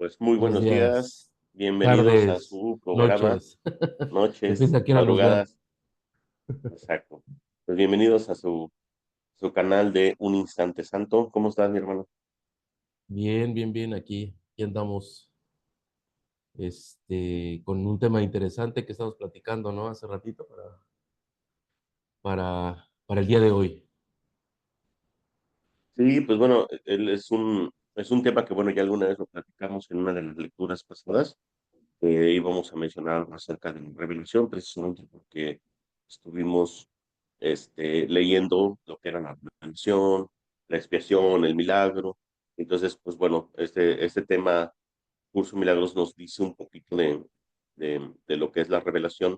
Pues muy Buenos buenos días, días, bienvenidos a tardes, su programa, noches, depende noches, a qué hora nos vean. madrugadas, exacto. Pues bienvenidos a su canal de Un Instante Santo. ¿Cómo estás, mi hermano? Bien, bien, bien, aquí andamos, con un tema interesante que estamos platicando, ¿no? Hace ratito para el día de hoy. Sí, pues bueno, él es un tema que, bueno, ya alguna vez lo platicamos en una de las lecturas pasadas. Íbamos a mencionar acerca de la revelación, precisamente porque estuvimos leyendo lo que era la revelación, la expiación, el milagro. Entonces, pues bueno, este tema Curso Milagros nos dice un poquito de lo que es la revelación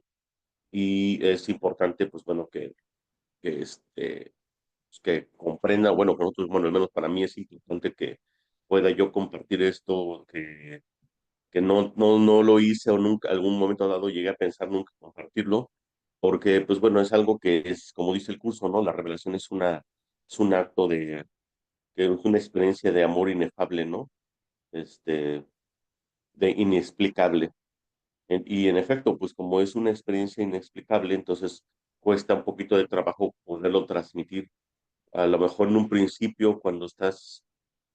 y es importante, pues bueno, que, este, pues, que comprenda, bueno, con nosotros, bueno, al menos para mí es importante que pueda yo compartir esto, que no lo hice o nunca, algún momento dado llegué a pensar nunca compartirlo, porque pues bueno, es algo que es, como dice el curso, ¿no? La revelación es un acto que es una experiencia de amor inefable, ¿no? Este, de inexplicable. Y en efecto, pues como es una experiencia inexplicable, entonces cuesta un poquito de trabajo poderlo transmitir. A lo mejor en un principio, cuando estás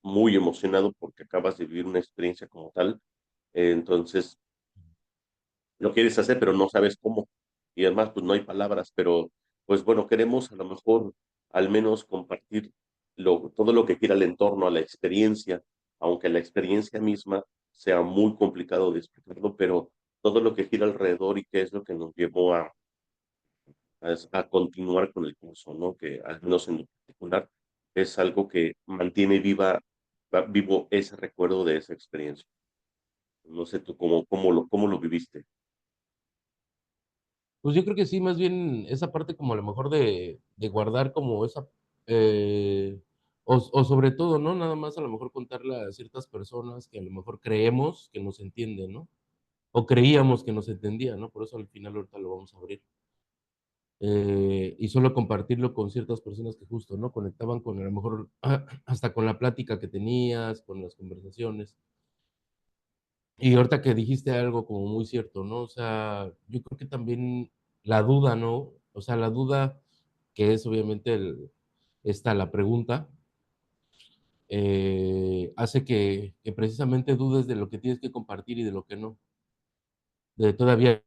muy emocionado porque acabas de vivir una experiencia como tal, entonces lo quieres hacer, pero no sabes cómo. Y además, pues no hay palabras, pero pues bueno, queremos a lo mejor al menos compartir todo lo que quiera el entorno a la experiencia, aunque la experiencia misma sea muy complicado de explicarlo, pero todo lo que gira alrededor y qué es lo que nos llevó a continuar con el curso, ¿no? Que al menos en lo particular es algo que mantiene vivo ese recuerdo de esa experiencia. No sé tú cómo lo viviste. Pues yo creo que sí, más bien esa parte como a lo mejor de guardar como esa, eh, o sobre todo, ¿no? Nada más a lo mejor contarle a ciertas personas que a lo mejor creemos que nos entienden, ¿no? O creíamos que nos entendían, ¿no? Por eso al final ahorita lo vamos a abrir. Y solo compartirlo con ciertas personas que justo, ¿no? Conectaban con a lo mejor hasta con la plática que tenías, con las conversaciones. Y ahorita que dijiste algo como muy cierto, ¿no? O sea, yo creo que también la duda, ¿no? O sea, la duda, que es obviamente la pregunta, hace que precisamente dudes de lo que tienes que compartir y de lo que no, de todavía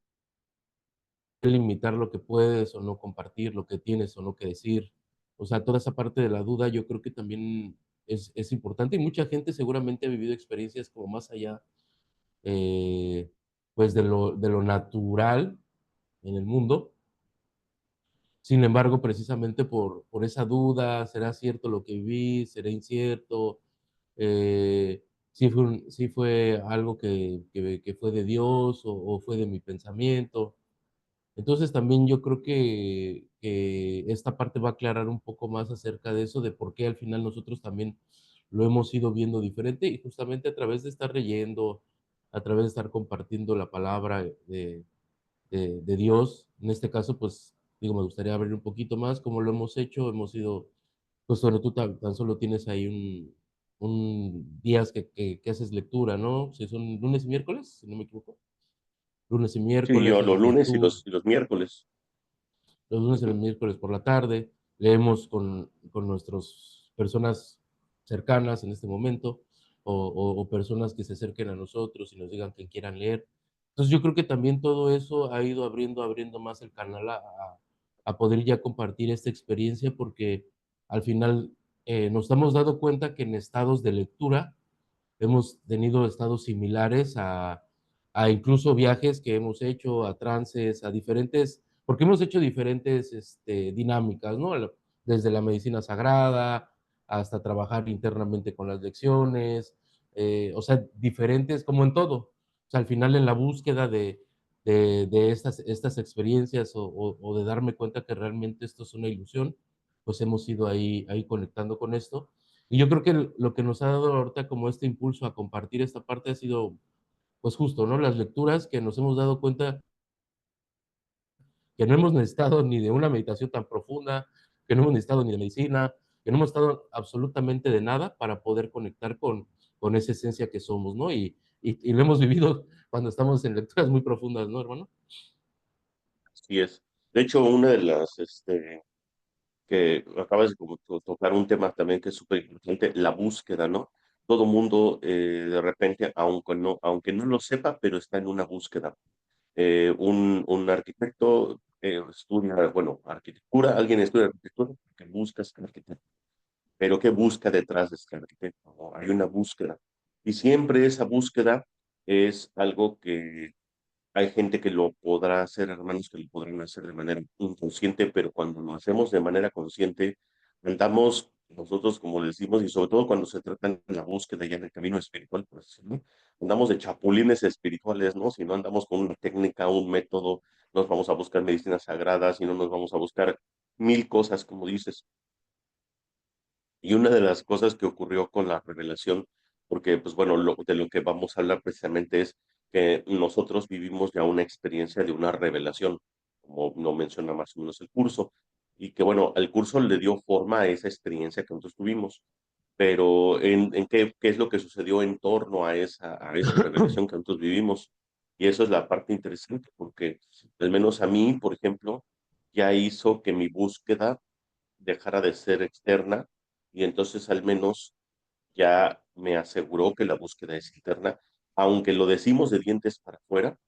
limitar lo que puedes o no compartir, lo que tienes o no que decir. O sea, toda esa parte de la duda yo creo que también es importante y mucha gente seguramente ha vivido experiencias como más allá, eh, pues de lo natural en el mundo. Sin embargo, precisamente por esa duda, ¿será cierto lo que viví? ¿Será incierto? ¿Sí fue algo que fue de Dios o fue de mi pensamiento? Entonces, también yo creo que esta parte va a aclarar un poco más acerca de eso, de por qué al final nosotros también lo hemos ido viendo diferente, y justamente a través de estar leyendo, a través de estar compartiendo la palabra de Dios. En este caso, pues, digo, me gustaría abrir un poquito más cómo lo hemos hecho. Hemos ido, pues, bueno, tú tan solo tienes ahí un días que haces lectura, ¿no? Si son lunes y miércoles, si no me equivoco. Lunes y Sí, yo miércoles los haces lunes y lectura. los miércoles. Los lunes y los Ujú. miércoles por la tarde, leemos con nuestras personas cercanas en este momento, o personas que se acerquen a nosotros y nos digan que quieran leer. Entonces, yo creo que también todo eso ha ido abriendo más el canal a poder ya compartir esta experiencia, porque al final, nos hemos dado cuenta que en estados de lectura hemos tenido estados similares a incluso viajes que hemos hecho, a trances, a diferentes, porque hemos hecho diferentes dinámicas, ¿no? Desde la medicina sagrada hasta trabajar internamente con las lecciones, o sea, diferentes, como en todo. O sea, al final en la búsqueda de estas experiencias o de darme cuenta que realmente esto es una ilusión, pues hemos ido ahí conectando con esto. Y yo creo que lo que nos ha dado ahorita como este impulso a compartir esta parte ha sido, pues justo, ¿no? Las lecturas que nos hemos dado cuenta que no hemos necesitado ni de una meditación tan profunda, que no hemos necesitado ni de medicina, que no hemos estado absolutamente de nada para poder conectar con esa esencia que somos, ¿no? Y lo hemos vivido cuando estamos en lecturas muy profundas, ¿no, hermano? Así es. De hecho, una de las, que acabas de como tocar un tema también que es súper importante, la búsqueda, ¿no? Todo mundo de repente, aunque no lo sepa, pero está en una búsqueda. Un arquitecto estudia, bueno, arquitectura, alguien estudia arquitectura porque busca ser arquitecto, pero ¿qué busca detrás de este arquitecto? ¿No? Hay una búsqueda. Y siempre esa búsqueda es algo que hay gente que lo podrá hacer, hermanos que lo podrán hacer de manera inconsciente, pero cuando lo hacemos de manera consciente, andamos nosotros, como decimos, y sobre todo cuando se trata de la búsqueda ya en el camino espiritual, pues, ¿no? Andamos de chapulines espirituales, ¿no? Si no andamos con una técnica, un método, nos vamos a buscar medicinas sagradas y no nos vamos a buscar mil cosas, como dices. Y una de las cosas que ocurrió con la revelación, porque pues bueno, de lo que vamos a hablar precisamente es que nosotros vivimos ya una experiencia de una revelación, como no menciona más o menos el curso, y que bueno, el curso le dio forma a esa experiencia que nosotros tuvimos, pero en qué es lo que sucedió en torno a esa revelación que nosotros vivimos. Y eso es la parte interesante, porque al menos a mí, por ejemplo, ya hizo que mi búsqueda dejara de ser externa y entonces al menos ya me aseguró que la búsqueda es interna, aunque lo decimos de dientes para afuera,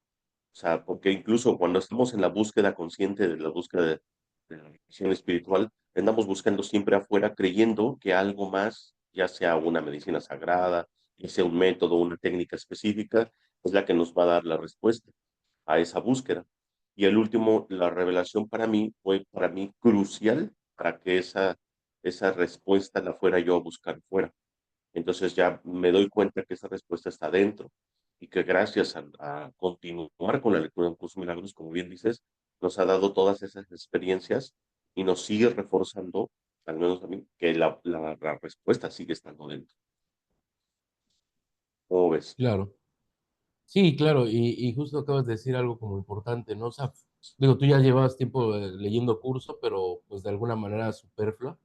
o sea, porque incluso cuando estamos en la búsqueda consciente de la búsqueda de la visión espiritual, andamos buscando siempre afuera creyendo que algo más, ya sea una medicina sagrada, ya sea un método, una técnica específica, es la que nos va a dar la respuesta a esa búsqueda. Y el último, la revelación para mí fue para mí crucial para que esa respuesta la fuera yo a buscar fuera. Entonces ya me doy cuenta que esa respuesta está dentro y que gracias a continuar con la lectura de un curso de milagros, como bien dices, nos ha dado todas esas experiencias y nos sigue reforzando, al menos a mí, que la respuesta sigue estando dentro. ¿Cómo ves? Claro. Sí, claro, y justo acabas de decir algo como importante, ¿no? O sea, digo, tú ya llevas tiempo leyendo curso, pero pues de alguna manera superflua.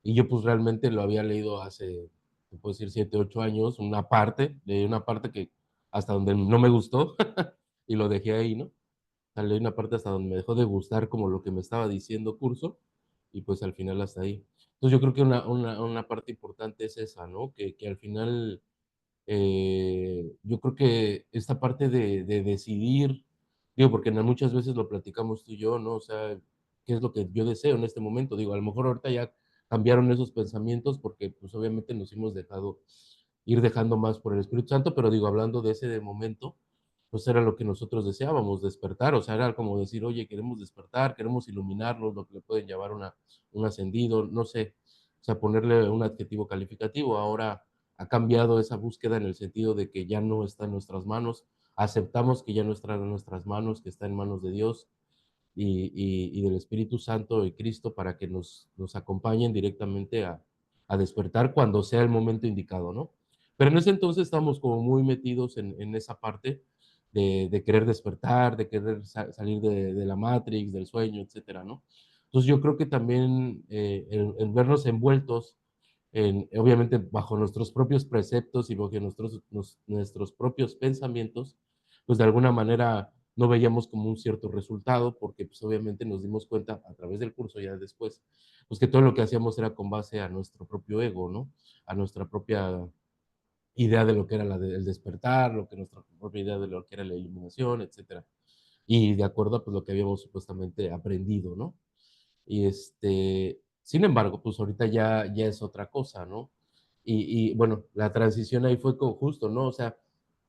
Y yo pues realmente lo había leído hace, te puedo decir, 7, 8 años, una parte, leí una parte que hasta donde no me gustó y lo dejé ahí, ¿no? O sea, leí una parte hasta donde me dejó de gustar como lo que me estaba diciendo curso y pues al final hasta ahí. Entonces yo creo que una parte importante es esa, ¿no? Que al final yo creo que esta parte de decidir, digo, porque muchas veces lo platicamos tú y yo, ¿no? O sea, ¿qué es lo que yo deseo en este momento? Digo, a lo mejor ahorita ya cambiaron esos pensamientos porque pues obviamente nos hemos dejado ir dejando más por el Espíritu Santo, pero digo, hablando de ese de momento, pues era lo que nosotros deseábamos, despertar, o sea, era como decir, oye, queremos despertar, queremos iluminarnos, lo que le pueden llamar un ascendido, no sé, o sea, ponerle un adjetivo calificativo. Ahora ha cambiado esa búsqueda en el sentido de que ya no está en nuestras manos, aceptamos que ya no está en nuestras manos, que está en manos de Dios y del Espíritu Santo y Cristo para que nos acompañen directamente a despertar cuando sea el momento indicado, ¿no? Pero en ese entonces estamos como muy metidos en esa parte de querer despertar, de querer salir de la Matrix, del sueño, etcétera, ¿no? Entonces yo creo que también el vernos envueltos obviamente bajo nuestros propios preceptos y bajo nuestros propios pensamientos, pues de alguna manera no veíamos como un cierto resultado, porque pues obviamente nos dimos cuenta a través del curso ya después, pues que todo lo que hacíamos era con base a nuestro propio ego, ¿no? A nuestra propia idea de lo que era el despertar, lo que nuestra propia idea de lo que era la iluminación, etcétera. Y de acuerdo a pues, lo que habíamos supuestamente aprendido, ¿no? Sin embargo, pues ahorita ya es otra cosa, ¿no? Bueno, la transición ahí fue justo, ¿no? O sea,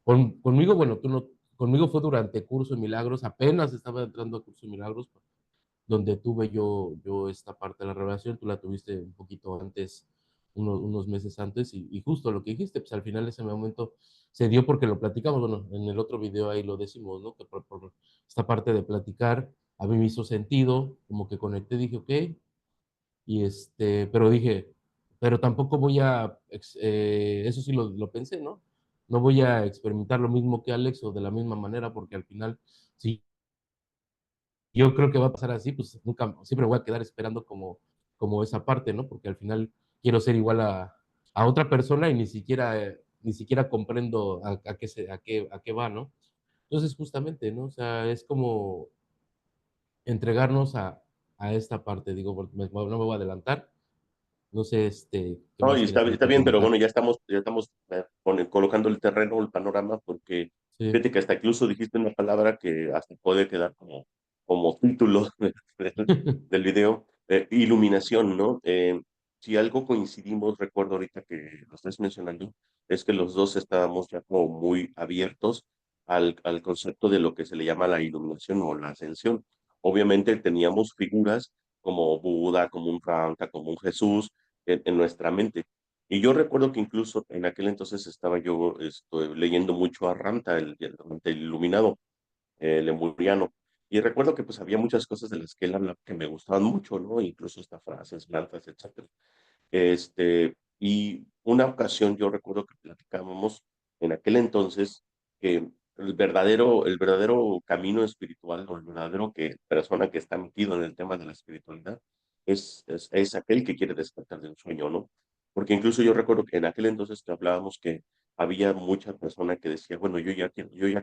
conmigo, bueno, tú no, conmigo fue durante Curso de Milagros, apenas estaba entrando a Curso de Milagros, donde tuve yo esta parte de la revelación, tú la tuviste un poquito antes, unos meses antes, y justo lo que dijiste, pues al final ese momento se dio porque lo platicamos, bueno, en el otro video ahí lo decimos, ¿no? Que por esta parte de platicar, a mí me hizo sentido, como que conecté, dije, ok, pero dije, pero tampoco voy eso sí lo pensé, ¿no? No voy a experimentar lo mismo que Alex o de la misma manera, porque al final, si yo creo que va a pasar así, pues nunca, siempre voy a quedar esperando como esa parte, ¿no? Porque al final quiero ser igual a otra persona y ni siquiera ni siquiera comprendo a qué va, ¿no? Entonces, justamente, ¿no? O sea, es como entregarnos a esta parte, digo, no me voy a adelantar, no sé, ¿qué No, más y quieras está ahorita bien, pero comentar? bueno, ya estamos colocando el terreno, el panorama, porque Sí. fíjate que hasta incluso dijiste una palabra que hasta puede quedar como título del video, iluminación, ¿no? Si algo coincidimos, recuerdo ahorita que lo estás mencionando, es que los dos estábamos ya como muy abiertos al concepto de lo que se le llama la iluminación o la ascensión. Obviamente teníamos figuras como Buda, como un Rampa, como un Jesús, en nuestra mente. Y yo recuerdo que incluso en aquel entonces estaba yo leyendo mucho a Ranta, el iluminado, el lemuriano. Y recuerdo que pues había muchas cosas de las que él hablaba que me gustaban mucho, ¿no? Incluso estas frases, plantas, etcétera. Y una ocasión yo recuerdo que platicábamos en aquel entonces que el verdadero camino espiritual o el verdadero persona que está metido en el tema de la espiritualidad es aquel que quiere despertar del sueño, ¿no? Porque incluso yo recuerdo que en aquel entonces que hablábamos que había mucha persona que decía, bueno, yo ya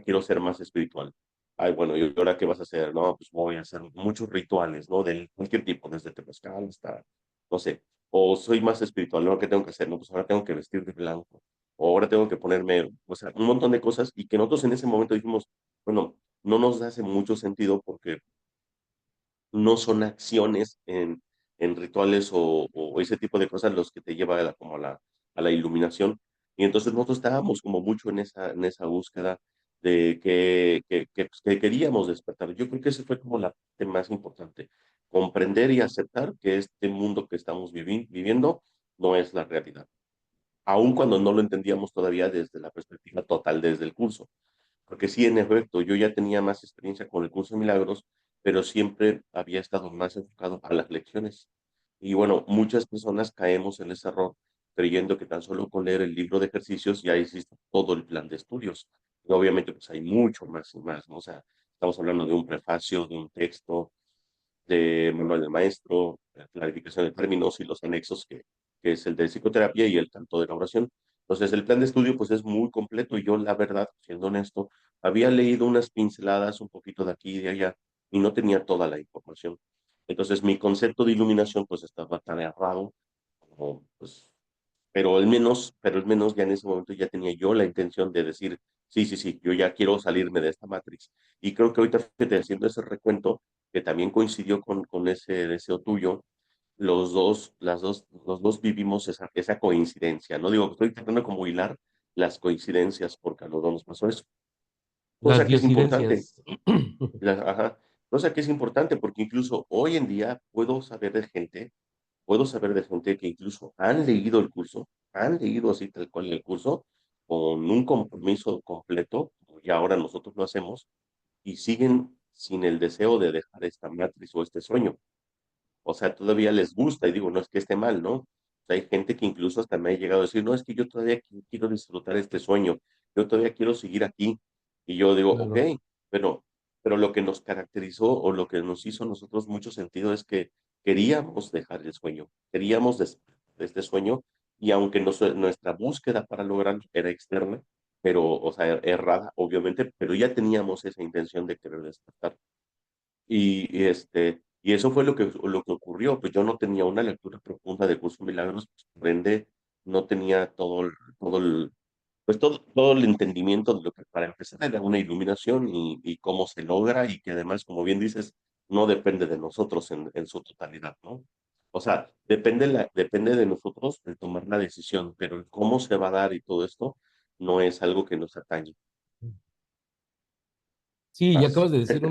quiero ser más espiritual. Ay, bueno, ¿y ahora qué vas a hacer? No, pues voy a hacer muchos rituales, ¿no? De cualquier tipo, desde temazcal hasta, no sé, o soy más espiritual, ¿no? ¿Qué tengo que hacer? No, pues ahora tengo que vestir de blanco, o ahora tengo que ponerme, o sea, un montón de cosas y que nosotros en ese momento dijimos, bueno, no nos hace mucho sentido porque no son acciones en rituales o ese tipo de cosas los que te lleva como a la iluminación. Y entonces nosotros estábamos como mucho en esa búsqueda de pues, que queríamos despertar. Yo creo que ese fue como la parte más importante, comprender y aceptar que este mundo que estamos viviendo no es la realidad, aun cuando no lo entendíamos todavía desde la perspectiva total, desde el curso. Porque sí, en efecto, yo ya tenía más experiencia con el curso de milagros, pero siempre había estado más enfocado a las lecciones. Y bueno, muchas personas caemos en ese error creyendo que tan solo con leer el libro de ejercicios ya existe todo el plan de estudios. Y obviamente pues hay mucho más y más, ¿no? O sea, estamos hablando de un prefacio, de un texto, de manual del maestro, la clarificación de términos y los anexos, que es el de psicoterapia y el canto de la oración. Entonces, el plan de estudio pues es muy completo y yo, la verdad, siendo honesto, había leído unas pinceladas un poquito de aquí y de allá y no tenía toda la información. Entonces, mi concepto de iluminación pues estaba tan errado como, pues, pero al menos ya en ese momento ya tenía yo la intención de decir, sí, sí, sí, yo ya quiero salirme de esta Matrix. Y creo que ahorita, fíjate, haciendo ese recuento, que también coincidió con ese deseo tuyo, los dos vivimos esa coincidencia, ¿no? Digo, estoy tratando como hilar las coincidencias porque a los dos nos pasó eso. Las Cosa que es importante, diosidencias. ajá, cosa que es importante porque incluso hoy en día puedo saber de gente que incluso han leído el curso, han leído así tal cual el curso, con un compromiso completo, como ya ahora nosotros lo hacemos, y siguen sin el deseo de dejar esta matriz o este sueño. O sea, todavía les gusta, y digo, no es que esté mal, ¿no? O sea, hay gente que incluso hasta me ha llegado a decir, no, es que yo todavía quiero disfrutar este sueño, yo todavía quiero seguir aquí. Y yo digo, ok, Claro. pero, pero lo que nos caracterizó o lo que nos hizo a nosotros mucho sentido es que queríamos dejar el sueño, queríamos de este sueño, y aunque nuestra búsqueda para lograrlo era externa, pero, o sea, errada, obviamente, pero ya teníamos esa intención de querer despertar. Y eso fue lo que ocurrió, pues yo no tenía una lectura profunda de Curso de Milagros, pues, por ende, no tenía todo el entendimiento de lo que para empezar era una iluminación y cómo se logra y que además, como bien dices, no depende de nosotros en su totalidad, ¿no? O sea, depende de nosotros el tomar la decisión, pero el cómo se va a dar y todo esto no es algo que nos atañe. Sí, y Paz. acabas de decir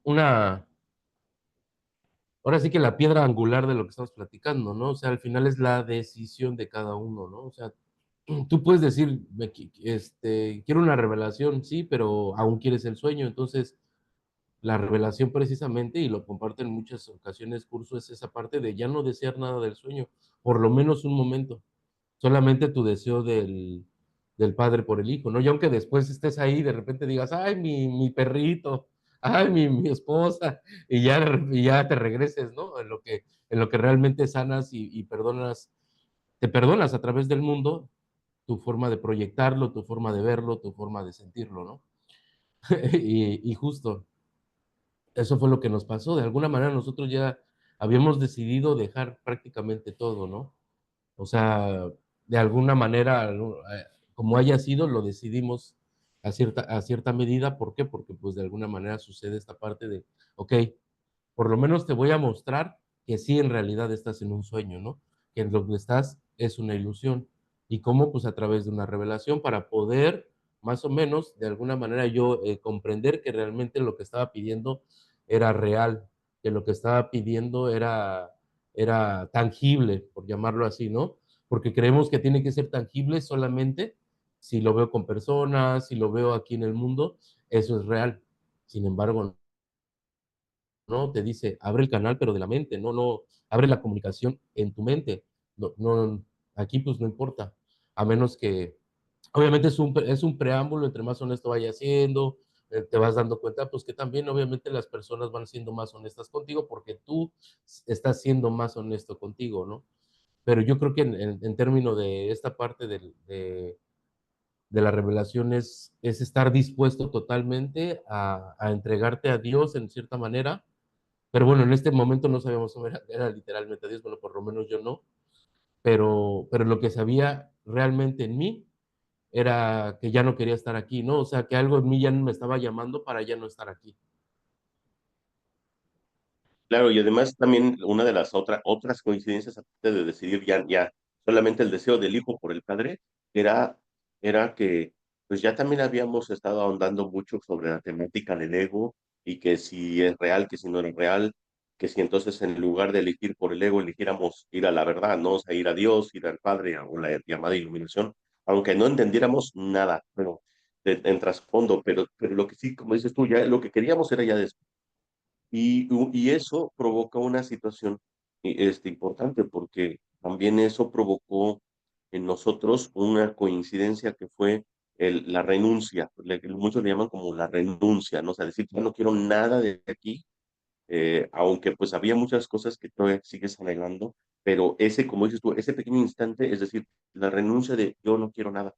una, ahora sí que la piedra angular de lo que estamos platicando, ¿no? O sea, al final es la decisión de cada uno, ¿no? O sea, tú puedes decir, quiero una revelación, sí, pero aún quieres el sueño. Entonces, la revelación precisamente, y lo comparto en muchas ocasiones, curso, es esa parte de ya no desear nada del sueño, por lo menos un momento, solamente tu deseo del padre por el hijo, ¿no? Y aunque después estés ahí, de repente digas, ay, mi perrito, ay, mi esposa, y ya te regreses, ¿no? En lo que realmente sanas y perdonas, te perdonas a través del mundo, tu forma de proyectarlo, tu forma de verlo, tu forma de sentirlo, ¿no? Y justo, eso fue lo que nos pasó. De alguna manera nosotros ya habíamos decidido dejar prácticamente todo, ¿no? O sea, de alguna manera, como haya sido, lo decidimos a cierta medida. ¿Por qué? Porque pues de alguna manera sucede esta parte de, ok, por lo menos te voy a mostrar que sí en realidad estás en un sueño, ¿no? Que en lo que estás es una ilusión. ¿Y cómo? Pues a través de una revelación para poder, más o menos, de alguna manera yo comprender que realmente lo que estaba pidiendo era real, que lo que estaba pidiendo era tangible, por llamarlo así, ¿no? Porque creemos que tiene que ser tangible solamente si lo veo con personas, si lo veo aquí en el mundo, eso es real. Sin embargo, ¿no? Te dice, abre el canal, pero de la mente, no, abre la comunicación en tu mente. No, aquí pues no importa, a menos que, obviamente es un preámbulo, entre más honesto vayas siendo, te vas dando cuenta, pues que también obviamente las personas van siendo más honestas contigo porque tú estás siendo más honesto contigo, ¿no? Pero yo creo que en términos de esta parte de la revelación es estar dispuesto totalmente a entregarte a Dios en cierta manera, pero bueno, en este momento no sabíamos cómo era literalmente Dios, bueno, por lo menos yo no, pero lo que sabía realmente en mí era que ya no quería estar aquí, ¿no? O sea, que algo en mí ya me estaba llamando para ya no estar aquí. Claro, y además también una de las otras coincidencias, aparte de decidir ya solamente el deseo del hijo por el padre, era, era que pues ya también habíamos estado ahondando mucho sobre la temática del ego y que si es real, que si no es real, que si entonces en lugar de elegir por el ego, eligiéramos ir a la verdad, ¿no? O sea, ir a Dios, ir al Padre, o la llamada iluminación, aunque no entendiéramos nada, pero en trasfondo, pero lo que sí, como dices tú, ya lo que queríamos era ya y eso provoca una situación importante porque también eso provocó en nosotros una coincidencia que fue la renuncia. Muchos le llaman como la renuncia, ¿no? O sea, decir, ya no quiero nada de aquí, aunque pues había muchas cosas que todavía sigues anhelando, pero ese, como dices tú, ese pequeño instante, es decir, la renuncia de yo no quiero nada.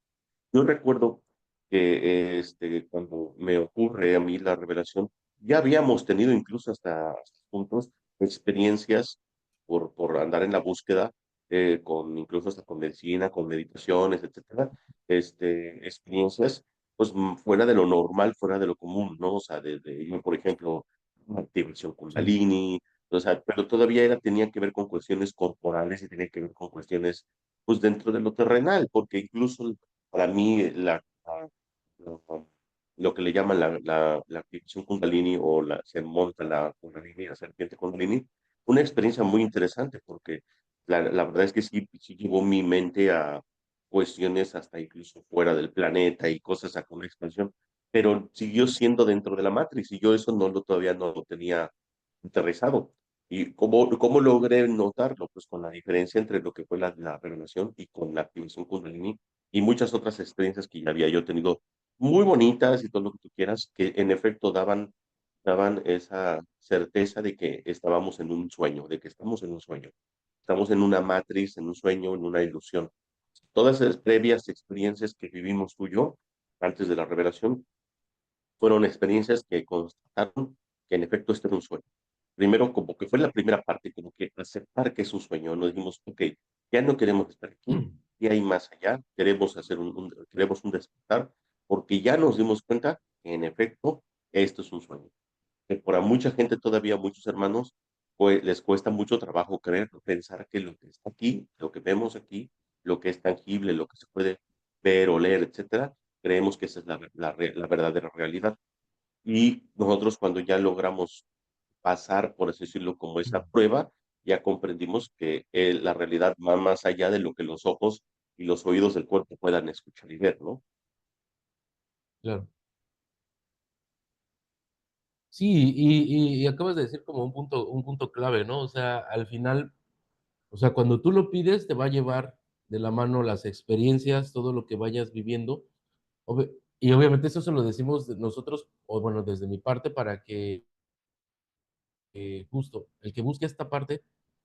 Yo recuerdo que cuando me ocurre a mí la revelación, ya habíamos tenido incluso hasta puntos experiencias por andar en la búsqueda, incluso hasta con medicina, con meditaciones, etcétera, experiencias pues fuera de lo normal, fuera de lo común, ¿no? O sea, yo, por ejemplo, una activación Sí, Kundalini, o sea, pero todavía tenía que ver con cuestiones corporales y tenía que ver con cuestiones pues dentro de lo terrenal, porque incluso para mí, la- lo que le llaman la activación Kundalini o se monta la Kundalini, la serpiente Kundalini, una experiencia muy interesante porque la verdad es que sí llevó mi mente a cuestiones hasta incluso fuera del planeta y cosas a con expansión, pero siguió siendo dentro de la Matrix y yo eso todavía no lo tenía aterrizado. ¿Y cómo logré notarlo? Pues con la diferencia entre lo que fue la revelación y con la activación Kundalini y muchas otras experiencias que ya había yo tenido muy bonitas y todo lo que tú quieras, que en efecto daban esa certeza de que estábamos en un sueño, de que estamos en un sueño. Estamos en una matriz, en un sueño, en una ilusión. Todas esas previas experiencias que vivimos tú y yo antes de la revelación fueron experiencias que constataron que en efecto este era un sueño. Primero, como que fue la primera parte, como que aceptar que es un sueño. Nos dijimos, ok, ya no queremos estar aquí, y hay más allá, queremos hacer queremos un despertar, porque ya nos dimos cuenta que en efecto esto es un sueño. Que por mucha gente todavía, muchos hermanos, pues les cuesta mucho trabajo creer, pensar que lo que está aquí, lo que vemos aquí, lo que es tangible, lo que se puede ver, oler, etcétera, creemos que esa es la verdadera realidad. Y nosotros cuando ya logramos pasar, por así decirlo, como esa prueba, ya comprendimos que la realidad va más allá de lo que los ojos y los oídos del cuerpo puedan escuchar y ver, ¿no? claro. Sí, y acabas de decir como un punto clave, ¿no? O sea, al final, o sea, cuando tú lo pides, te va a llevar de la mano las experiencias, todo lo que vayas viviendo. Y obviamente eso se lo decimos nosotros, o bueno, desde mi parte, para que justo el que busque esta parte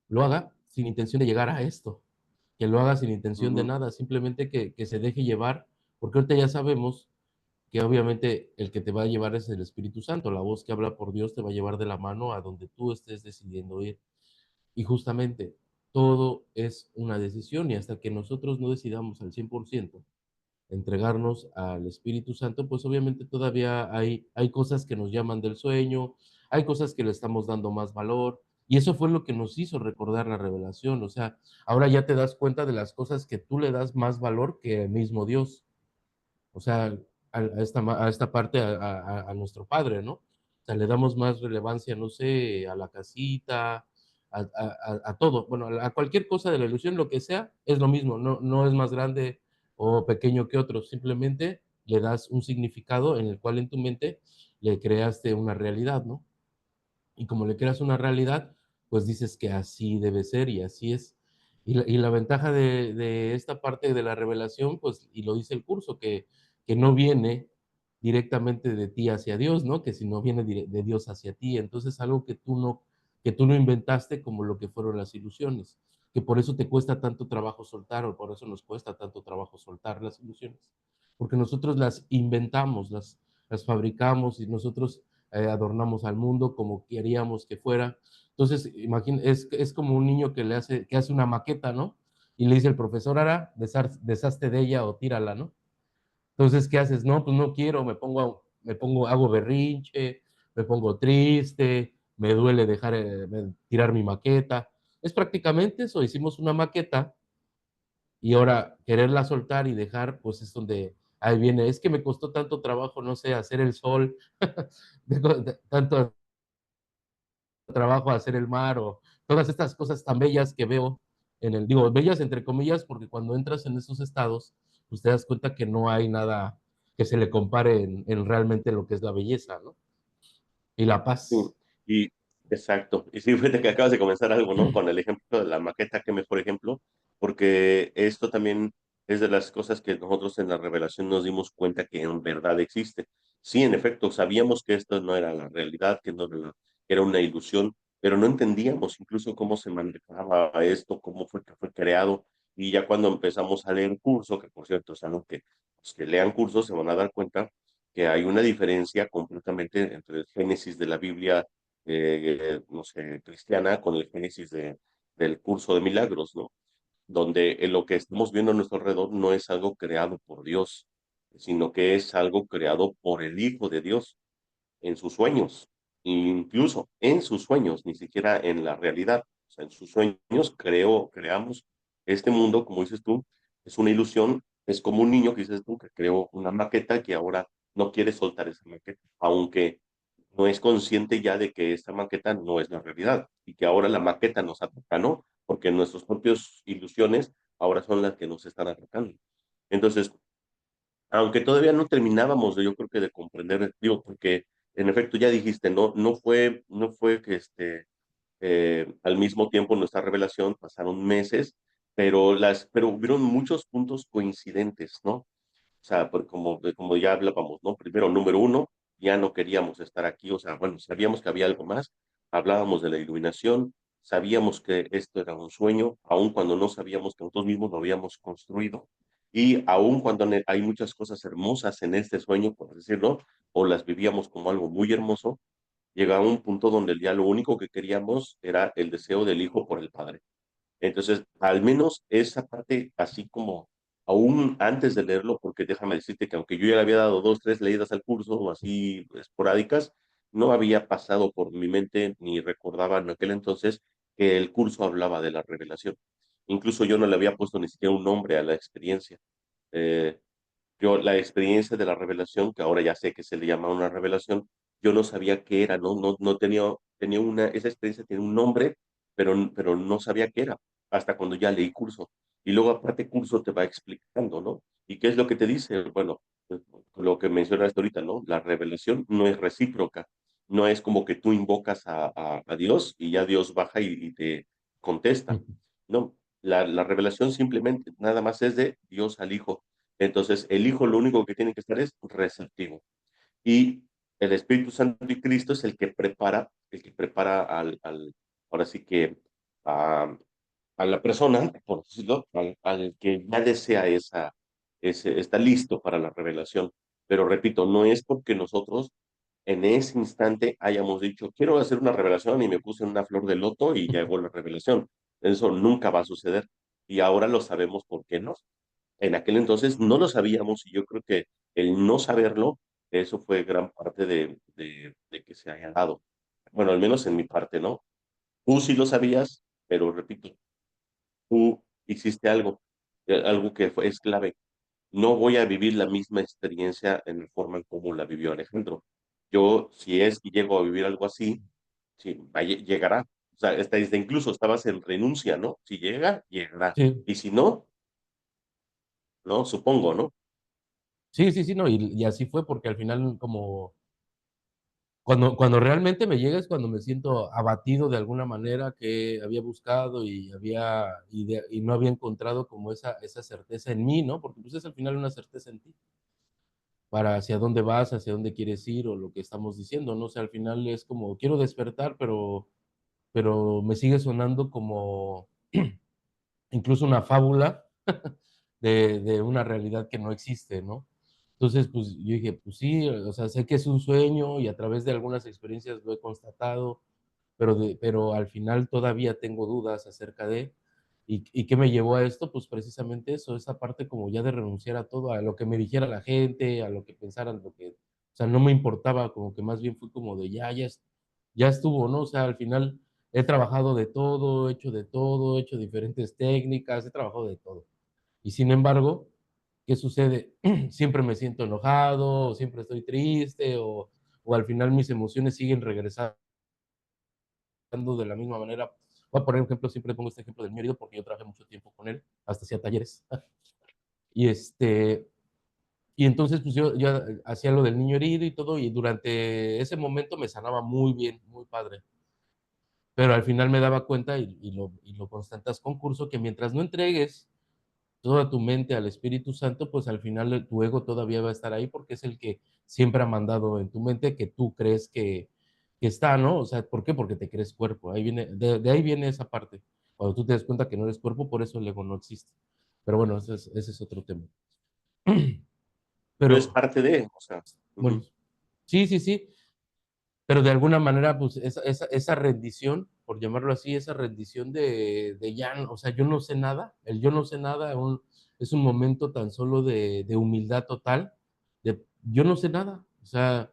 lo haga sin intención de llegar a esto, que lo haga sin intención de Ujú, nada, simplemente que se deje llevar, porque ahorita ya sabemos que obviamente el que te va a llevar es el Espíritu Santo, la voz que habla por Dios te va a llevar de la mano a donde tú estés decidiendo ir. Y justamente todo es una decisión y hasta que nosotros no decidamos al 100% entregarnos al Espíritu Santo, pues obviamente todavía hay cosas que nos llaman del sueño, hay cosas que le estamos dando más valor, y eso fue lo que nos hizo recordar la revelación. O sea, ahora ya te das cuenta de las cosas que tú le das más valor que el mismo Dios. O sea, a esta parte, a nuestro Padre, ¿no? O sea, le damos más relevancia, no sé, a la casita, a todo. Bueno, a cualquier cosa de la ilusión, lo que sea, es lo mismo, no es más grande o pequeño que otro, simplemente le das un significado en el cual en tu mente le creaste una realidad, ¿no? Y como le creas una realidad, pues dices que así debe ser y así es. Y la ventaja de esta parte de la revelación, pues, y lo dice el curso, que no viene directamente de ti hacia Dios, ¿no? Que si no viene de Dios hacia ti. Entonces, algo que tú no inventaste como lo que fueron las ilusiones, que por eso te cuesta tanto trabajo soltar, o por eso nos cuesta tanto trabajo soltar las ilusiones, porque nosotros las inventamos, las fabricamos y nosotros adornamos al mundo como queríamos que fuera. Entonces, es como un niño que hace una maqueta, ¿no? Y le dice el profesor, ahora deshazte de ella o tírala, ¿no? Entonces, ¿qué haces? No, pues no quiero, hago berrinche, me pongo triste, me duele tirar mi maqueta. Es prácticamente eso, hicimos una maqueta y ahora quererla soltar y dejar, pues es donde ahí viene, es que me costó tanto trabajo, no sé, hacer el sol, tanto trabajo hacer el mar o todas estas cosas tan bellas que veo digo, bellas entre comillas, porque cuando entras en esos estados, pues te das cuenta que no hay nada que se le compare en realmente lo que es la belleza, ¿no? Y la sí, paz. y exacto. Y sí, fíjate que acabas de comenzar algo, ¿no? Con el ejemplo de la maqueta, qué mejor ejemplo, porque esto también es de las cosas que nosotros en la revelación nos dimos cuenta que en verdad existe. Sí, en efecto, sabíamos que esto no era la realidad, que no era, que era una ilusión, pero no entendíamos incluso cómo se manejaba esto, cómo fue que fue creado. Y ya cuando empezamos a leer un curso, que por cierto, es algo que los que lean cursos se van a dar cuenta que hay una diferencia completamente entre el Génesis de la Biblia, no sé, cristiana, con el Génesis del curso de milagros, ¿no? Donde lo que estamos viendo a nuestro alrededor no es algo creado por Dios, sino que es algo creado por el Hijo de Dios en sus sueños, incluso en sus sueños, ni siquiera en la realidad. O sea, en sus sueños creamos este mundo, como dices tú, es una ilusión, es como un niño que dices tú, que creó una maqueta que ahora no quiere soltar esa maqueta, aunque no es consciente ya de que esta maqueta no es la realidad y que ahora la maqueta nos ataca, ¿no? Porque nuestras propias ilusiones ahora son las que nos están atacando. Entonces, aunque todavía no terminábamos, yo creo que de comprender, digo, porque en efecto ya dijiste, no fue que al mismo tiempo nuestra revelación, pasaron meses, pero hubieron muchos puntos coincidentes, ¿no? O sea, como ya hablábamos, ¿no? Primero, número uno, ya no queríamos estar aquí, o sea, bueno, sabíamos que había algo más, hablábamos de la iluminación, sabíamos que esto era un sueño, aun cuando no sabíamos que nosotros mismos lo habíamos construido, y aun cuando hay muchas cosas hermosas en este sueño, por decirlo, o las vivíamos como algo muy hermoso, llegaba un punto donde ya lo único que queríamos era el deseo del hijo por el padre. Entonces, al menos esa parte, así como aún antes de leerlo, porque déjame decirte que aunque yo ya le había dado dos, tres leídas al curso, o así esporádicas, no había pasado por mi mente ni recordaba en aquel entonces que el curso hablaba de la revelación. Incluso yo no le había puesto ni siquiera un nombre a la experiencia. Eh, yo, la experiencia de la revelación, que ahora ya sé que se le llama una revelación, yo no sabía qué era, no tenía esa experiencia tiene un nombre, pero no sabía qué era, hasta cuando ya leí curso. Y luego aparte curso te va explicando, ¿no? ¿Y qué es lo que te dice? Bueno, lo que mencionaste ahorita, ¿no? La revelación no es recíproca, no es como que tú invocas a Dios y ya Dios baja y te contesta. No, la revelación simplemente nada más es de Dios al Hijo. Entonces, el Hijo lo único que tiene que estar es receptivo. Y el Espíritu Santo y Cristo es el que prepara ahora sí que a la persona, por decirlo, al que ya desea está listo para la revelación. Pero repito, no es porque nosotros en ese instante hayamos dicho, quiero hacer una revelación y me puse una flor de loto y llegó la revelación. Eso nunca va a suceder. Y ahora lo sabemos por qué no. En aquel entonces no lo sabíamos y yo creo que el no saberlo, eso fue gran parte de que se haya dado. Bueno, al menos en mi parte, ¿no? Tú sí lo sabías, pero repito, tú hiciste algo, algo que es clave. No voy a vivir la misma experiencia en la forma en como la vivió Alejandro. Yo, si es que llego a vivir algo así, sí, llegará. O sea, desde incluso estabas en renuncia, ¿no? Si llega, llegará. Sí, Y si no, no, supongo, ¿no? sí, sí, sí, no, y así fue, porque al final como cuando realmente me llega es cuando me siento abatido de alguna manera que había buscado y no había encontrado como esa certeza en mí, ¿no? Porque, pues, es al final una certeza en ti, para hacia dónde vas, hacia dónde quieres ir o lo que estamos diciendo, ¿no? O sea, al final es como quiero despertar, pero me sigue sonando como incluso una fábula de una realidad que no existe, ¿no? Entonces, pues yo dije, pues sí, o sea, sé que es un sueño y a través de algunas experiencias lo he constatado, pero al final todavía tengo dudas acerca de, ¿y qué me llevó a esto? Pues precisamente eso, esa parte como ya de renunciar a todo, a lo que me dijera la gente, a lo que pensaran, o sea, no me importaba, como que más bien fue como de ya estuvo, ¿no? O sea, al final he trabajado de todo, he hecho diferentes técnicas, he trabajado de todo. Y sin embargo, ¿qué sucede? Siempre me siento enojado, o siempre estoy triste, o al final mis emociones siguen regresando de la misma manera. Voy a poner un ejemplo, siempre pongo este ejemplo del niño herido porque yo trabajé mucho tiempo con él, hasta hacía talleres. Y y entonces pues yo hacía lo del niño herido y todo, y durante ese momento me sanaba muy bien, muy padre. Pero al final me daba cuenta, y lo constatas con curso, que mientras no entregues toda tu mente al Espíritu Santo, pues al final tu ego todavía va a estar ahí porque es el que siempre ha mandado en tu mente que tú crees que está, ¿no? O sea, ¿por qué? Porque te crees cuerpo. Ahí viene, de ahí viene esa parte. Cuando tú te das cuenta que no eres cuerpo, por eso el ego no existe. Pero bueno, ese es otro tema. Pero es Pero parte de, o sea, bueno, ujú. sí, sí, sí. Pero de alguna manera, pues esa rendición, por llamarlo así, esa rendición de ya, o sea, yo no sé nada, el yo no sé nada es un momento tan solo de humildad total, de yo no sé nada, o sea,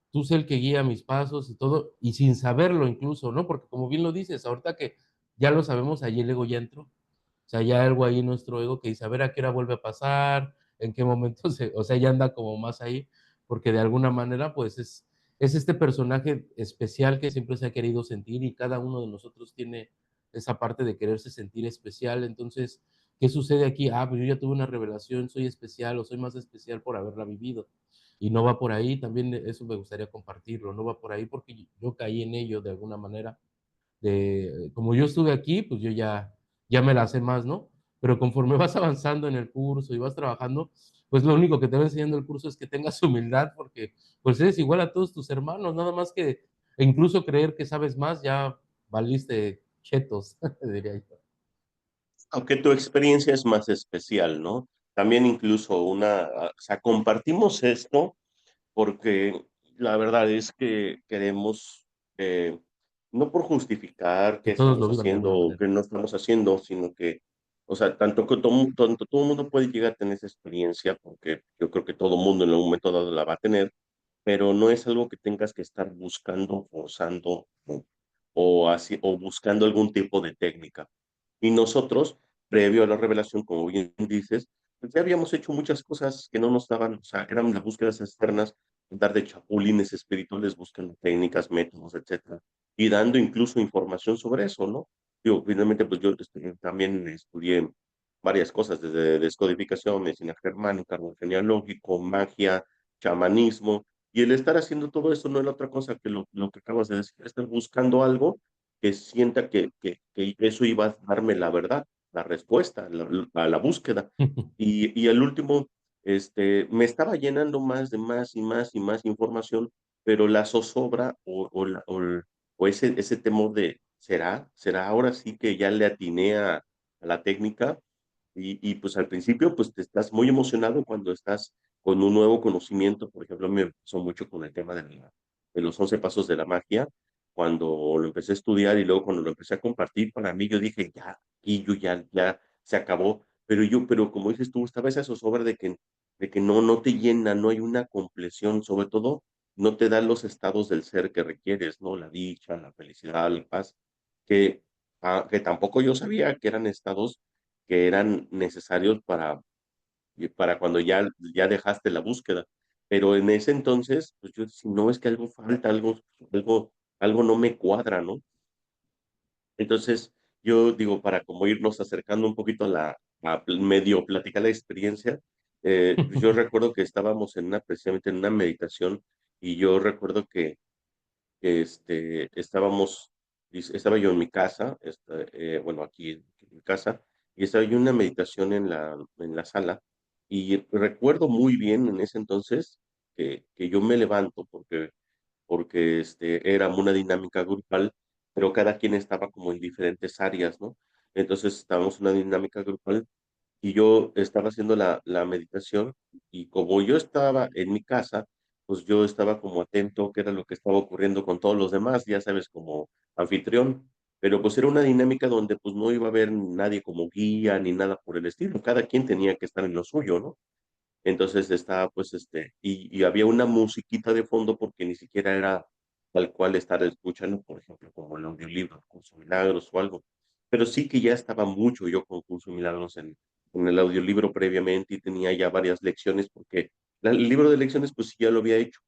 tú sé el que guía mis pasos y todo, y sin saberlo incluso, ¿no? Porque como bien lo dices, ahorita que ya lo sabemos, ahí el ego ya entró. O sea, ya algo ahí en nuestro ego que dice, a ver a qué hora vuelve a pasar, en qué momento o sea, ya anda como más ahí, porque de alguna manera, pues es este personaje especial que siempre se ha querido sentir y cada uno de nosotros tiene esa parte de quererse sentir especial. Entonces, ¿qué sucede aquí? Ah, pues yo ya tuve una revelación, soy especial o soy más especial por haberla vivido. Y no va por ahí, también eso me gustaría compartirlo, no va por ahí porque yo caí en ello de alguna manera como yo estuve aquí, pues yo ya me la sé más, ¿no? Pero conforme vas avanzando en el curso y vas trabajando, pues lo único que te va enseñando el curso es que tengas humildad, porque pues eres igual a todos tus hermanos, nada más que, e incluso creer que sabes más, ya valiste chetos, diría yo. Aunque tu experiencia es más especial, ¿no? También incluso o sea, compartimos esto porque la verdad es que queremos, eh, no por justificar Que qué todos estamos lo vivan de haciendo alguna o manera. qué no estamos haciendo, sino que, o sea, tanto todo el mundo puede llegar a tener esa experiencia, porque yo creo que todo el mundo en algún momento dado la va a tener, pero no es algo que tengas que estar buscando, forzando o buscando algún tipo de técnica. Y nosotros, previo a la revelación, como bien dices, pues ya habíamos hecho muchas cosas que no nos daban, o sea, eran las búsquedas externas, dar de chapulines espirituales, buscando técnicas, métodos, etcétera, y dando incluso información sobre eso, ¿no? Yo, finalmente, pues yo también estudié varias cosas, desde descodificación, medicina germánica, árbol genealógico, magia, chamanismo, y el estar haciendo todo eso no es otra cosa que lo que acabas de decir, estar buscando algo que sienta que eso iba a darme la verdad, la respuesta a la búsqueda. Y al último, me estaba llenando más de más y más y más información, pero la zozobra o ese temor de, ¿será? ¿Será ahora sí que ya le atiné a la técnica y pues al principio pues te estás muy emocionado cuando estás con un nuevo conocimiento. Por ejemplo, me pasó mucho con el tema de los 11 pasos de la magia, cuando lo empecé a estudiar y luego cuando lo empecé a compartir para mí, yo dije, ya, y yo ya se acabó. Pero como dices tú, estaba esa zozobra de que no te llena, no hay una compleción, sobre todo no te da los estados del ser que requieres, ¿no? La dicha, la felicidad, la paz, que, que tampoco yo sabía que eran estados que eran necesarios para cuando ya dejaste la búsqueda. Pero en ese entonces, pues yo decía, no, es que algo falta, algo, algo no me cuadra, ¿no? Entonces, yo digo, para como irnos acercando un poquito a medio platicar la experiencia, pues yo recuerdo que estábamos precisamente en una meditación y yo recuerdo estábamos, estaba yo en mi casa, bueno, aquí en mi casa, y estaba yo en una meditación en la sala, y recuerdo muy bien en ese entonces que yo me levanto porque era una dinámica grupal, pero cada quien estaba como en diferentes áreas, ¿no? Entonces estábamos en una dinámica grupal y yo estaba haciendo la meditación y como yo estaba en mi casa, pues yo estaba como atento qué era lo que estaba ocurriendo con todos los demás, ya sabes, como anfitrión, pero pues era una dinámica donde pues no iba a haber nadie como guía ni nada por el estilo, cada quien tenía que estar en lo suyo, ¿no? Entonces estaba pues y había una musiquita de fondo porque ni siquiera era tal cual estar escuchando, por ejemplo, como el audiolibro, Curso de Milagros o algo. Pero sí que ya estaba mucho yo con Curso de Milagros en el audiolibro previamente y tenía ya varias lecciones porque el libro de lecciones pues sí ya lo había hecho,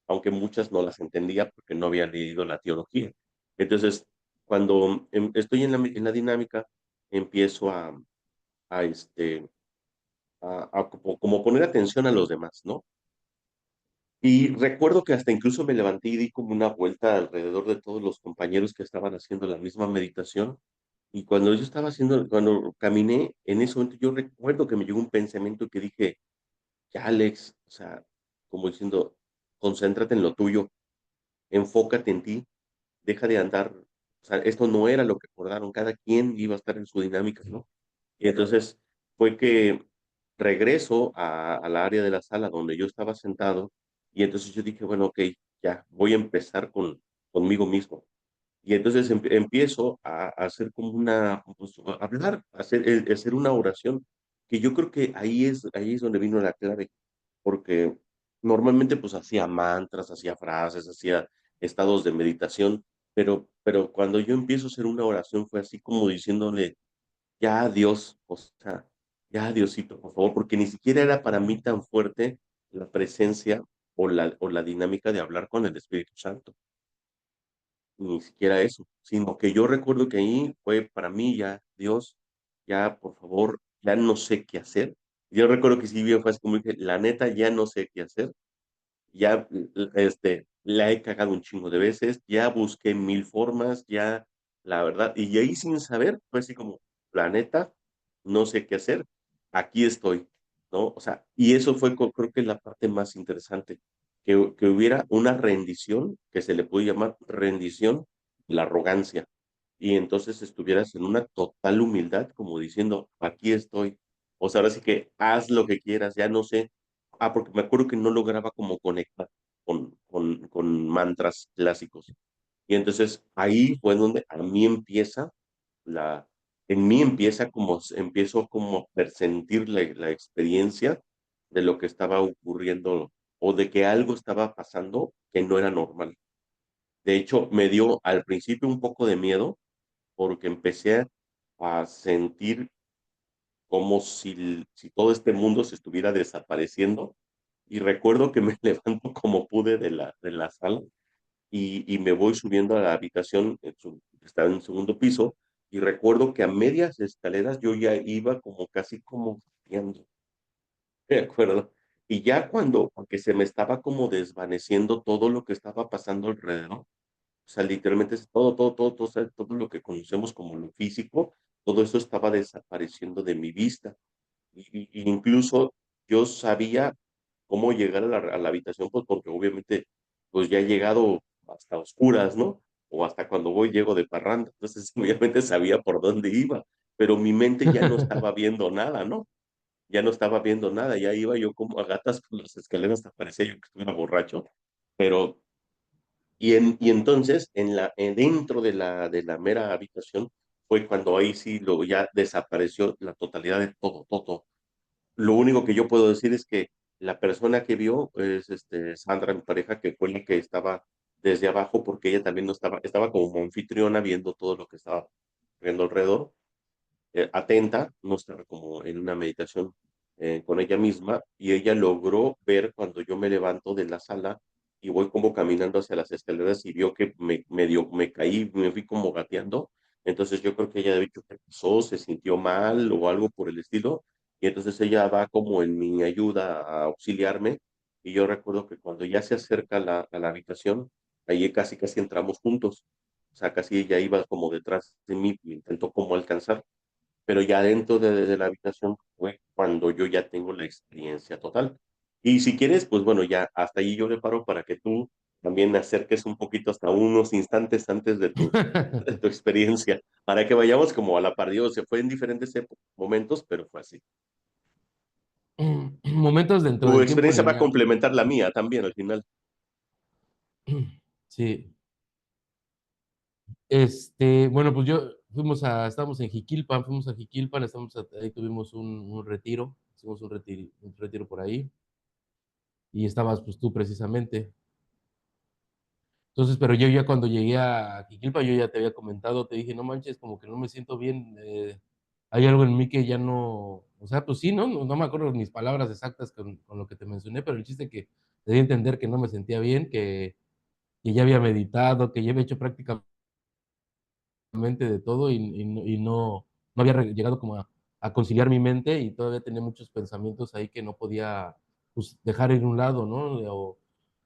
aunque muchas no las entendía porque no había leído la teología. Entonces, cuando estoy en la dinámica, empiezo a como poner atención a los demás, ¿no? Y recuerdo que hasta incluso me levanté y di como una vuelta alrededor de todos los compañeros que estaban haciendo la misma meditación. Y cuando yo estaba haciendo, cuando caminé, en ese momento yo recuerdo que me llegó un pensamiento que dije, ya Alex, o sea, como diciendo, concéntrate en lo tuyo, enfócate en ti, deja de andar, o sea, esto no era lo que acordaron, cada quien iba a estar en su dinámica, ¿no? Y entonces fue que regreso a la área de la sala donde yo estaba sentado y entonces yo dije, bueno, ok, ya voy a empezar conmigo mismo. Y entonces empiezo a hacer como pues, a hablar, hacer una oración, que yo creo que ahí es donde vino la clave, porque normalmente pues hacía mantras, hacía frases, hacía estados de meditación, pero cuando yo empiezo a hacer una oración fue así como diciéndole, ya Dios, o sea, ya Diosito, por favor, porque ni siquiera era para mí tan fuerte la presencia o la dinámica de hablar con el Espíritu Santo, ni siquiera eso, sino que yo recuerdo que ahí fue para mí ya, Dios, ya por favor, ya no sé qué hacer. Yo recuerdo que sí, bien fue así como dije, la neta, ya no sé qué hacer, ya la he cagado un chingo de veces, ya busqué mil formas, ya la verdad, y ahí sin saber, fue así como, la neta, no sé qué hacer, aquí estoy, ¿no? O sea, y eso fue creo que la parte más interesante, que hubiera una rendición, que se le puede llamar rendición, la arrogancia, y entonces estuvieras en una total humildad, como diciendo, aquí estoy, o sea, ahora sí que haz lo que quieras, ya no sé. Ah, porque me acuerdo que no lograba como conectar con mantras clásicos. Y entonces ahí fue donde a mí empieza la, en mí empieza como, empiezo como a persentir la experiencia de lo que estaba ocurriendo o de que algo estaba pasando que no era normal. De hecho, me dio al principio un poco de miedo porque empecé a sentir como si todo este mundo se estuviera desapareciendo. Y recuerdo que me levanto como pude de la sala y me voy subiendo a la habitación, estaba en el segundo piso, y recuerdo que a medias escaleras yo ya iba como casi como gateando, ¿de acuerdo? Y ya porque se me estaba como desvaneciendo todo lo que estaba pasando alrededor, o sea, literalmente es todo, o sea, todo lo que conocemos como lo físico, todo eso estaba desapareciendo de mi vista. Y incluso yo sabía cómo llegar a la habitación, pues porque obviamente pues ya he llegado hasta oscuras, ¿no? O hasta cuando voy llego de parranda, entonces obviamente sabía por dónde iba, pero mi mente ya no estaba viendo nada, ¿no? Ya no estaba viendo nada, ya iba yo como a gatas por las escaleras, hasta parecía yo que estuviera borracho, pero, y entonces, dentro de la mera habitación, fue cuando ahí sí lo, ya desapareció la totalidad de todo, todo. Lo único que yo puedo decir es que la persona que vio es Sandra, mi pareja, que fue la que estaba desde abajo, porque ella también no estaba, estaba como anfitriona viendo todo lo que estaba viendo alrededor, atenta, no estaba como en una meditación con ella misma, y ella logró ver cuando yo me levanto de la sala y voy como caminando hacia las escaleras y vio que me caí, me fui como gateando. Entonces yo creo que ella de hecho que pasó, se sintió mal o algo por el estilo, y entonces ella va como en mi ayuda a auxiliarme, y yo recuerdo que cuando ya se acerca a la habitación, ahí casi casi entramos juntos, o sea, casi ella iba como detrás de mí, me intentó como alcanzar, pero ya dentro de la habitación fue cuando yo ya tengo la experiencia total. Y si quieres, pues bueno, ya hasta ahí yo le paro para que tú también me acerques un poquito hasta unos instantes antes de tu experiencia, para que vayamos como a la par. Digo, se fue en diferentes momentos, pero fue así. Momentos dentro Tu del tiempo experiencia va a lineal. complementar la mía también al final. Sí. Bueno, pues estábamos en Jiquilpan, fuimos a Jiquilpan, ahí tuvimos un retiro, hicimos un retiro por ahí, y estabas pues tú precisamente. Entonces, pero yo ya cuando llegué a Jiquilpan, yo ya te había comentado, te dije, no manches, como que no me siento bien, hay algo en mí que ya no, o sea, pues sí, no me acuerdo mis palabras exactas con lo que te mencioné, pero el chiste que te di a entender que no me sentía bien, que ya había meditado, que ya había hecho prácticamente de todo y no había llegado como a conciliar mi mente y todavía tenía muchos pensamientos ahí que no podía pues, dejar ir a un lado, ¿no?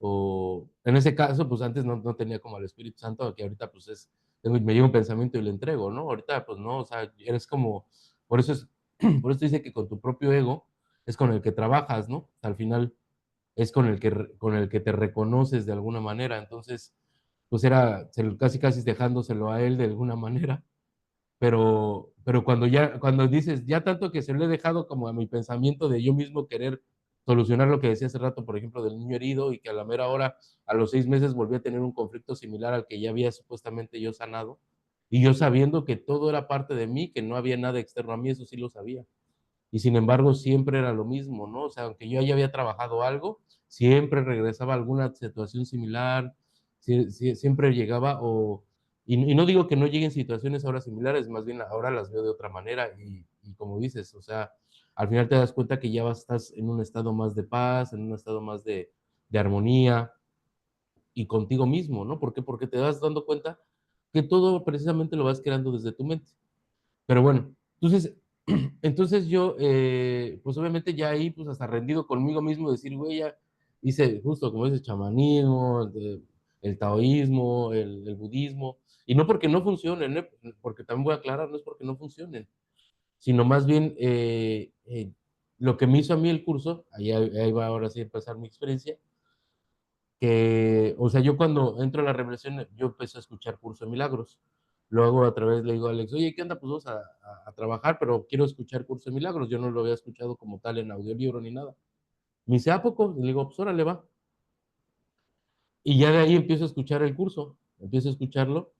O en ese caso, pues antes no tenía como al Espíritu Santo, que ahorita pues me llega un pensamiento y le entrego, ¿no? Ahorita pues no, o sea, eres como, por eso es, por eso dice que con tu propio ego es con el que trabajas, ¿no? Al final es con el que te reconoces de alguna manera, entonces pues era casi casi dejándoselo a él de alguna manera, pero cuando dices, ya tanto que se lo he dejado como a mi pensamiento de yo mismo querer solucionar lo que decía hace rato, por ejemplo, del niño herido, y que a la mera hora, a los 6 meses, volví a tener un conflicto similar al que ya había supuestamente yo sanado, y yo sabiendo que todo era parte de mí, que no había nada externo a mí, eso sí lo sabía. Y sin embargo, siempre era lo mismo, ¿no? O sea, aunque yo ya había trabajado algo, siempre regresaba a alguna situación similar, siempre llegaba y no digo que no lleguen situaciones ahora similares, más bien ahora las veo de otra manera y como dices, o sea, al final te das cuenta que ya estás en un estado más de paz, en un estado más de armonía y contigo mismo, ¿no? ¿Por qué? Porque te vas dando cuenta que todo precisamente lo vas creando desde tu mente. Pero bueno, entonces yo, pues obviamente ya ahí, pues hasta rendido conmigo mismo, decir, güey, ya hice justo como ese chamanismo, el taoísmo, el budismo, y no porque no funcionen, porque también voy a aclarar, no es porque no funcionen, sino más bien lo que me hizo a mí el curso, ahí va ahora sí a empezar mi experiencia, que, o sea, yo cuando entro a la revelación, yo empecé a escuchar Curso de Milagros. Luego a través le digo a Alex, oye, ¿qué onda? Pues vamos a trabajar, pero quiero escuchar Curso de Milagros. Yo no lo había escuchado como tal en audiolibro ni nada. Me dice, ¿a poco? Y le digo, pues órale, va. Y ya de ahí empiezo a escuchar el curso, empiezo a escucharlo,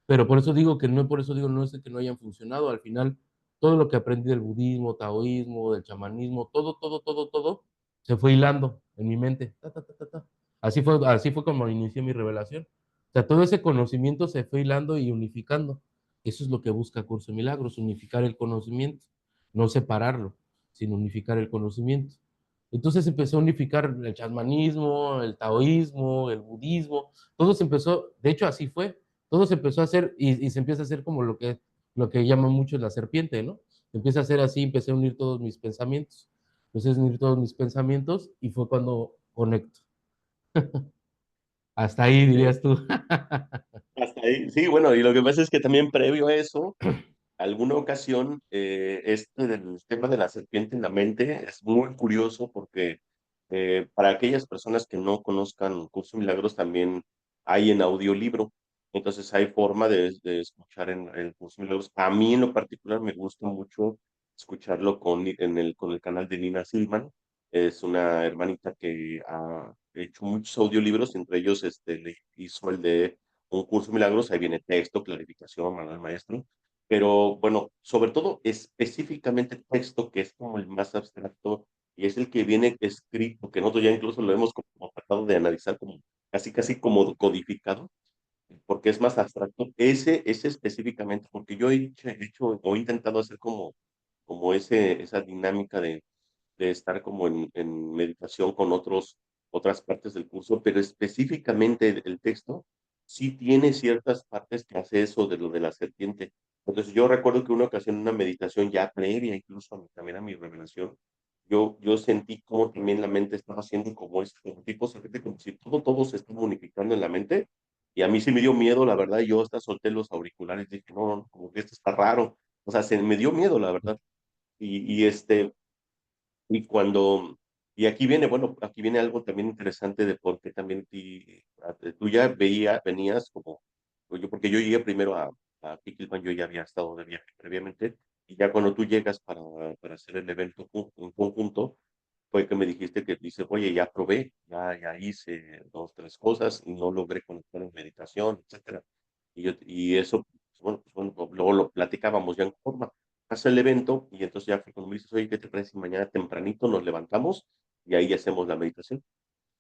pero por eso digo que no, por eso digo, no es que no hayan funcionado. Al final, todo lo que aprendí del budismo, taoísmo, del chamanismo, todo, se fue hilando en mi mente. Ta, ta, ta, ta, ta. Así fue como inicié mi revelación. O sea, todo ese conocimiento se fue hilando y unificando. Eso es lo que busca Curso de Milagros, unificar el conocimiento, no separarlo, sino unificar el conocimiento. Entonces empezó a unificar el chamanismo, el taoísmo, el budismo, todo se empezó, de hecho así fue, todo se empezó a hacer y se empieza a hacer como lo que llaman muchos la serpiente, ¿no? Se empieza a hacer así, empecé a unir todos mis pensamientos, empecé a unir todos mis pensamientos y fue cuando conecto. Hasta ahí dirías tú. Hasta ahí. Sí, bueno, y lo que pasa es que también previo a eso, alguna ocasión, este del tema de la serpiente en la mente es muy curioso porque para aquellas personas que no conozcan Curso de Milagros también hay en audiolibro. Entonces hay forma de escuchar en el curso de milagros. A mí en lo particular me gusta mucho escucharlo con el canal de Nina Silman. Es una hermanita que ha hecho muchos audiolibros, entre ellos le hizo el de un curso de milagros. Ahí viene texto, clarificación, manual maestro. Pero bueno, sobre todo específicamente texto, que es como el más abstracto y es el que viene escrito, que nosotros ya incluso lo hemos como tratado de analizar como casi como codificado porque es más abstracto. Ese específicamente, porque yo he hecho o he intentado hacer como esa dinámica de estar como en meditación con otras partes del curso, pero específicamente el texto sí tiene ciertas partes que hace eso de lo de la serpiente. Entonces yo recuerdo que una ocasión, en una meditación ya previa incluso también a mi revelación, yo sentí como también la mente estaba haciendo como este tipo serpiente, como si todo se está unificando en la mente. Y a mí sí me dio miedo, la verdad, yo hasta solté los auriculares, dije, no, no, como que esto está raro. O sea, me dio miedo, la verdad. Y cuando, y aquí viene, bueno, aquí viene algo también interesante de por qué también tú ya venías como, pues porque yo llegué primero a Piquilpan, yo ya había estado de viaje previamente, y ya cuando tú llegas para hacer el evento en conjunto, fue que me dijiste que dice, oye, ya probé, ya hice dos, tres cosas y no logré conectar en meditación, etcétera. Y eso, pues bueno, luego lo platicábamos ya en forma. Pasa el evento y entonces ya fue cuando me dices, oye, ¿qué te parece si mañana tempranito nos levantamos y ahí hacemos la meditación,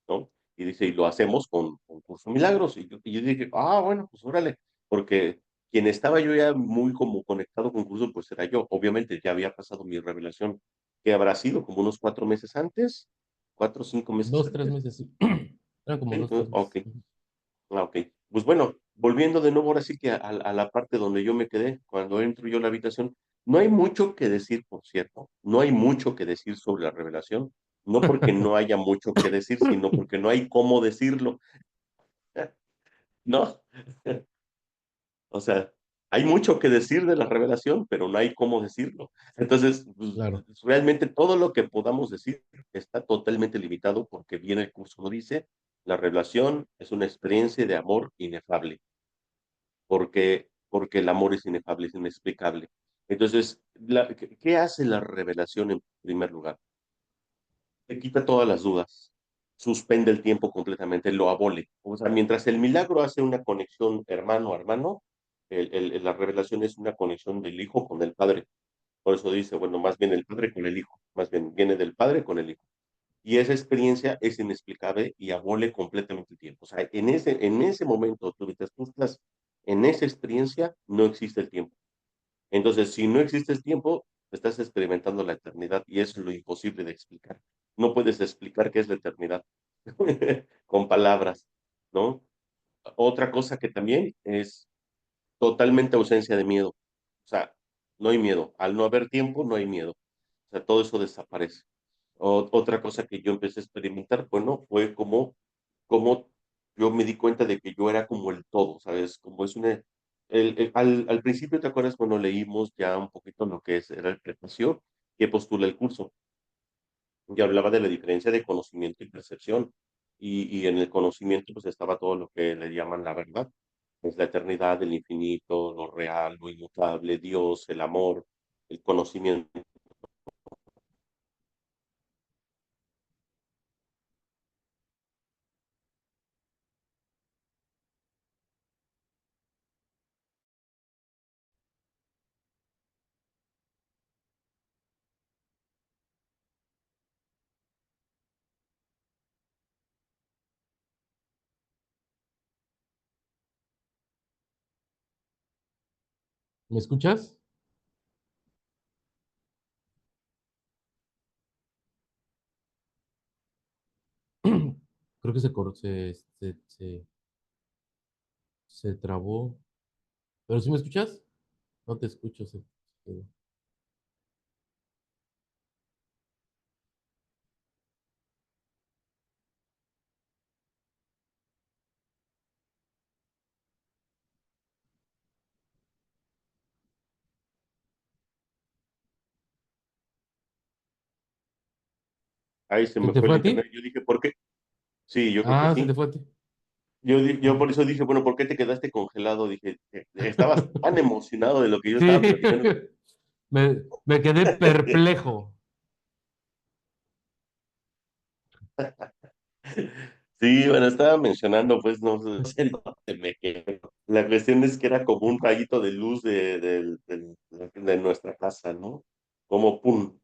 ¿no? Y dice, y lo hacemos con Curso Milagros. Y yo dije, bueno, pues órale, porque quien estaba yo ya muy como conectado con Curso, pues era yo. Obviamente ya había pasado mi revelación, que habrá sido como unos 4 meses antes, 4 o 5 meses Dos, tres antes. meses, sí. Eran como ¿Sí? dos, tres Ok. meses. Ujú. Ok. Pues bueno, volviendo de nuevo ahora sí que a la parte donde yo me quedé, cuando entro yo a la habitación, no hay mucho que decir, por cierto, no hay mucho que decir sobre la revelación, no porque no haya mucho que decir, sino porque no hay cómo decirlo, ¿no? O sea, hay mucho que decir de la revelación, pero no hay cómo decirlo. Entonces, pues, Claro. realmente todo lo que podamos decir está totalmente limitado porque bien el curso lo dice, la revelación es una experiencia de amor inefable. Porque el amor es inefable, es inexplicable. Entonces, ¿qué hace la revelación en primer lugar? Te quita todas las dudas, suspende el tiempo completamente, lo abole. O sea, mientras el milagro hace una conexión hermano a hermano, la revelación es una conexión del hijo con el padre. Por eso dice, bueno, más bien el padre con el hijo, más bien viene del padre con el hijo. Y esa experiencia es inexplicable y abole completamente el tiempo. O sea, en ese momento, mientras tú estás en esa experiencia, no existe el tiempo. Entonces, si no existe el tiempo, estás experimentando la eternidad y eso es lo imposible de explicar. No puedes explicar qué es la eternidad con palabras, ¿no? Otra cosa que también es totalmente ausencia de miedo. O sea, no hay miedo. Al no haber tiempo, no hay miedo. O sea, todo eso desaparece. Otra cosa que yo empecé a experimentar, bueno, fue como yo me di cuenta de que yo era como el todo, ¿sabes? Como es al principio, ¿te acuerdas cuando leímos ya un poquito lo que era el prefacio que postula el curso? Y hablaba de la diferencia de conocimiento y percepción. Y en el conocimiento pues estaba todo lo que le llaman la verdad. Es la eternidad, el infinito, lo real, lo inmutable, Dios, el amor, el conocimiento. ¿Me escuchas? Creo que se trabó. ¿Pero sí me escuchas? No te escucho. Ahí se ¿Se me te fue el fue a internet. ti? Yo dije, ¿por qué? Sí, yo creo que Ah, se te sí. fue a ti. yo por eso dije, bueno, ¿por qué te quedaste congelado? Dije, estabas tan emocionado de lo que yo Sí, estaba platicando. me quedé perplejo. Sí, bueno, estaba mencionando, pues, no sé en dónde me quedé. La cuestión es que era como un rayito de luz de nuestra casa, ¿no? Como, pum,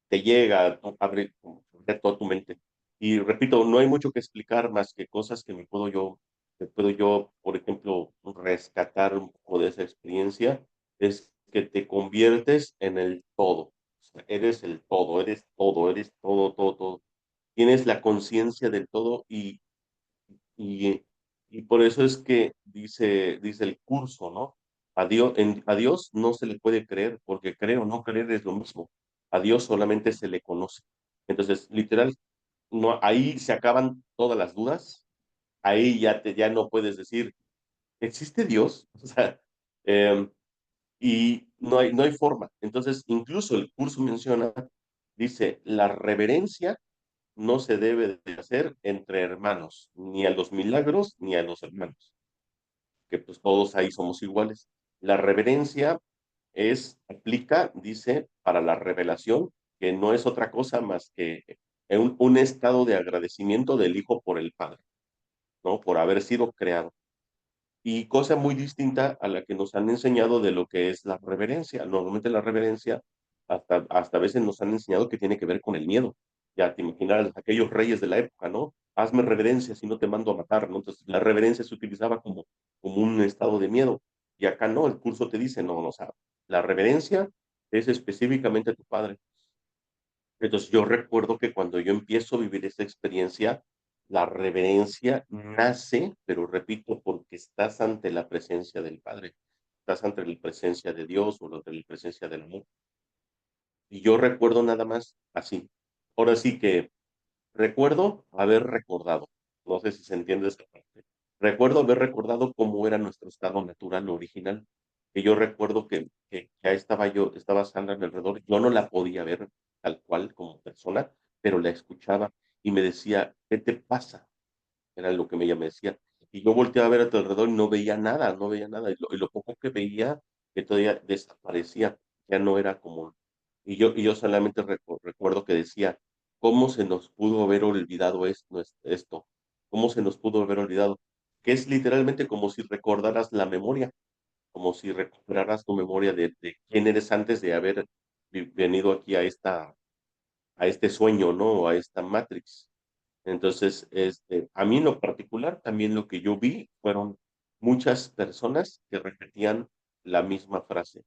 te llega, abre abre toda tu mente. Y repito, no hay mucho que explicar más que cosas que puedo yo, por ejemplo, rescatar un poco de esa experiencia, es que te conviertes en el todo. O sea, eres el todo, eres todo, todo, todo. Tienes la conciencia del todo y, y por eso es que dice el curso, ¿no? A Dios no se le puede creer, porque creer o no creer es lo mismo. A Dios solamente se le conoce. Entonces, literal, no, ahí se acaban todas las dudas. Ahí ya no puedes decir, ¿existe Dios? O sea, eh, y no hay forma. Entonces, incluso el curso menciona, dice, la reverencia no se debe de hacer entre hermanos, ni a los milagros ni a los hermanos, que pues todos ahí somos iguales. La reverencia aplica, dice, para la revelación, que no es otra cosa más que un estado de agradecimiento del Hijo por el Padre, ¿no? Por haber sido creado. Y cosa muy distinta a la que nos han enseñado de lo que es la reverencia. Normalmente la reverencia, hasta a veces nos han enseñado que tiene que ver con el miedo. Ya te imaginas aquellos reyes de la época, ¿no? Hazme reverencia si no te mando a matar, ¿no? Entonces la reverencia se utilizaba como un estado de miedo. Y acá no, el curso te dice, no, no, o sea, la reverencia es específicamente a tu padre. Entonces yo recuerdo que cuando yo empiezo a vivir esta experiencia, la reverencia nace, pero repito, porque estás ante la presencia del Padre, estás ante la presencia de Dios o ante la presencia del amor. Y yo recuerdo nada más así. Ahora sí que recuerdo haber recordado, no sé si se entiende esta parte. Recuerdo haber recordado cómo era nuestro estado natural original, que yo recuerdo que ya estaba Sandra a mi alrededor, yo no la podía ver tal cual como persona, pero la escuchaba y me decía, ¿qué te pasa? Era lo que ella me decía. Y yo volteaba a ver a tu alrededor y no veía nada, no veía nada. Y lo poco que veía, que todavía desaparecía, ya no era común. Y yo solamente recuerdo que decía, ¿cómo se nos pudo haber olvidado esto? ¿Cómo se nos pudo haber olvidado? Que es literalmente como si recordaras la memoria, como si recuperaras tu memoria de quién eres antes de haber venido aquí a este sueño, ¿no? A esta Matrix. Entonces, a mí en lo particular, también lo que yo vi fueron muchas personas que repetían la misma frase.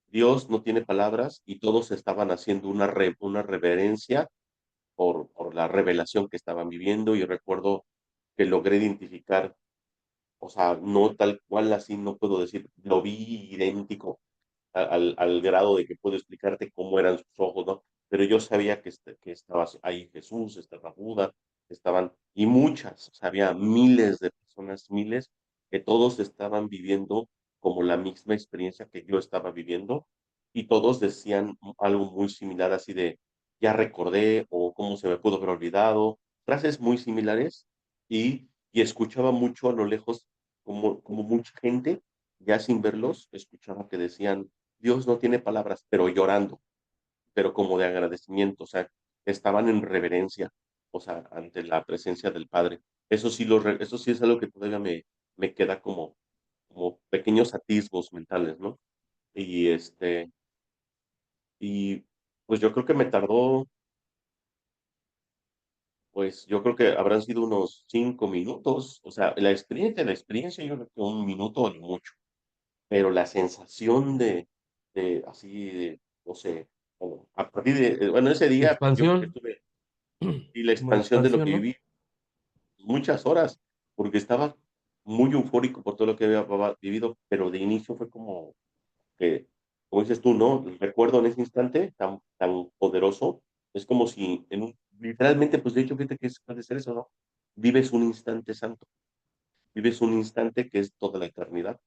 Dios no tiene palabras y todos estaban haciendo una reverencia por la revelación que estaban viviendo y recuerdo que logré identificar, o sea, no tal cual así, no puedo decir, lo vi idéntico, al grado de que puedo explicarte cómo eran sus ojos, ¿no? Pero yo sabía que estaba ahí Jesús, estaba Buda, estaban, y muchas, o sea, había miles de personas, miles, que todos estaban viviendo como la misma experiencia que yo estaba viviendo, y todos decían algo muy similar, así de, ya recordé, o cómo se me pudo haber olvidado, frases muy similares, y escuchaba mucho a lo lejos, como mucha gente, ya sin verlos, escuchaba que decían, Dios no tiene palabras, pero llorando, pero como de agradecimiento, o sea, estaban en reverencia, o sea, ante la presencia del Padre. Eso sí es algo que todavía me queda como pequeños atisbos mentales, ¿no? Y y pues yo creo que me tardó, pues yo creo que habrán sido unos 5 minutos, o sea, la experiencia yo creo que un minuto o mucho, pero la sensación de así, no sé, como a partir bueno, ese De día yo creo que expansión, tuve y la como de expansión de lo que expansión, ¿no? viví muchas horas, porque estaba muy eufórico por todo lo que había vivido, pero de inicio fue como que, como dices tú, ¿no? Recuerdo en ese instante tan poderoso, es como si literalmente, pues de hecho, fíjate que puede ser eso, ¿no? Vives un instante santo, vives un instante que es toda la eternidad.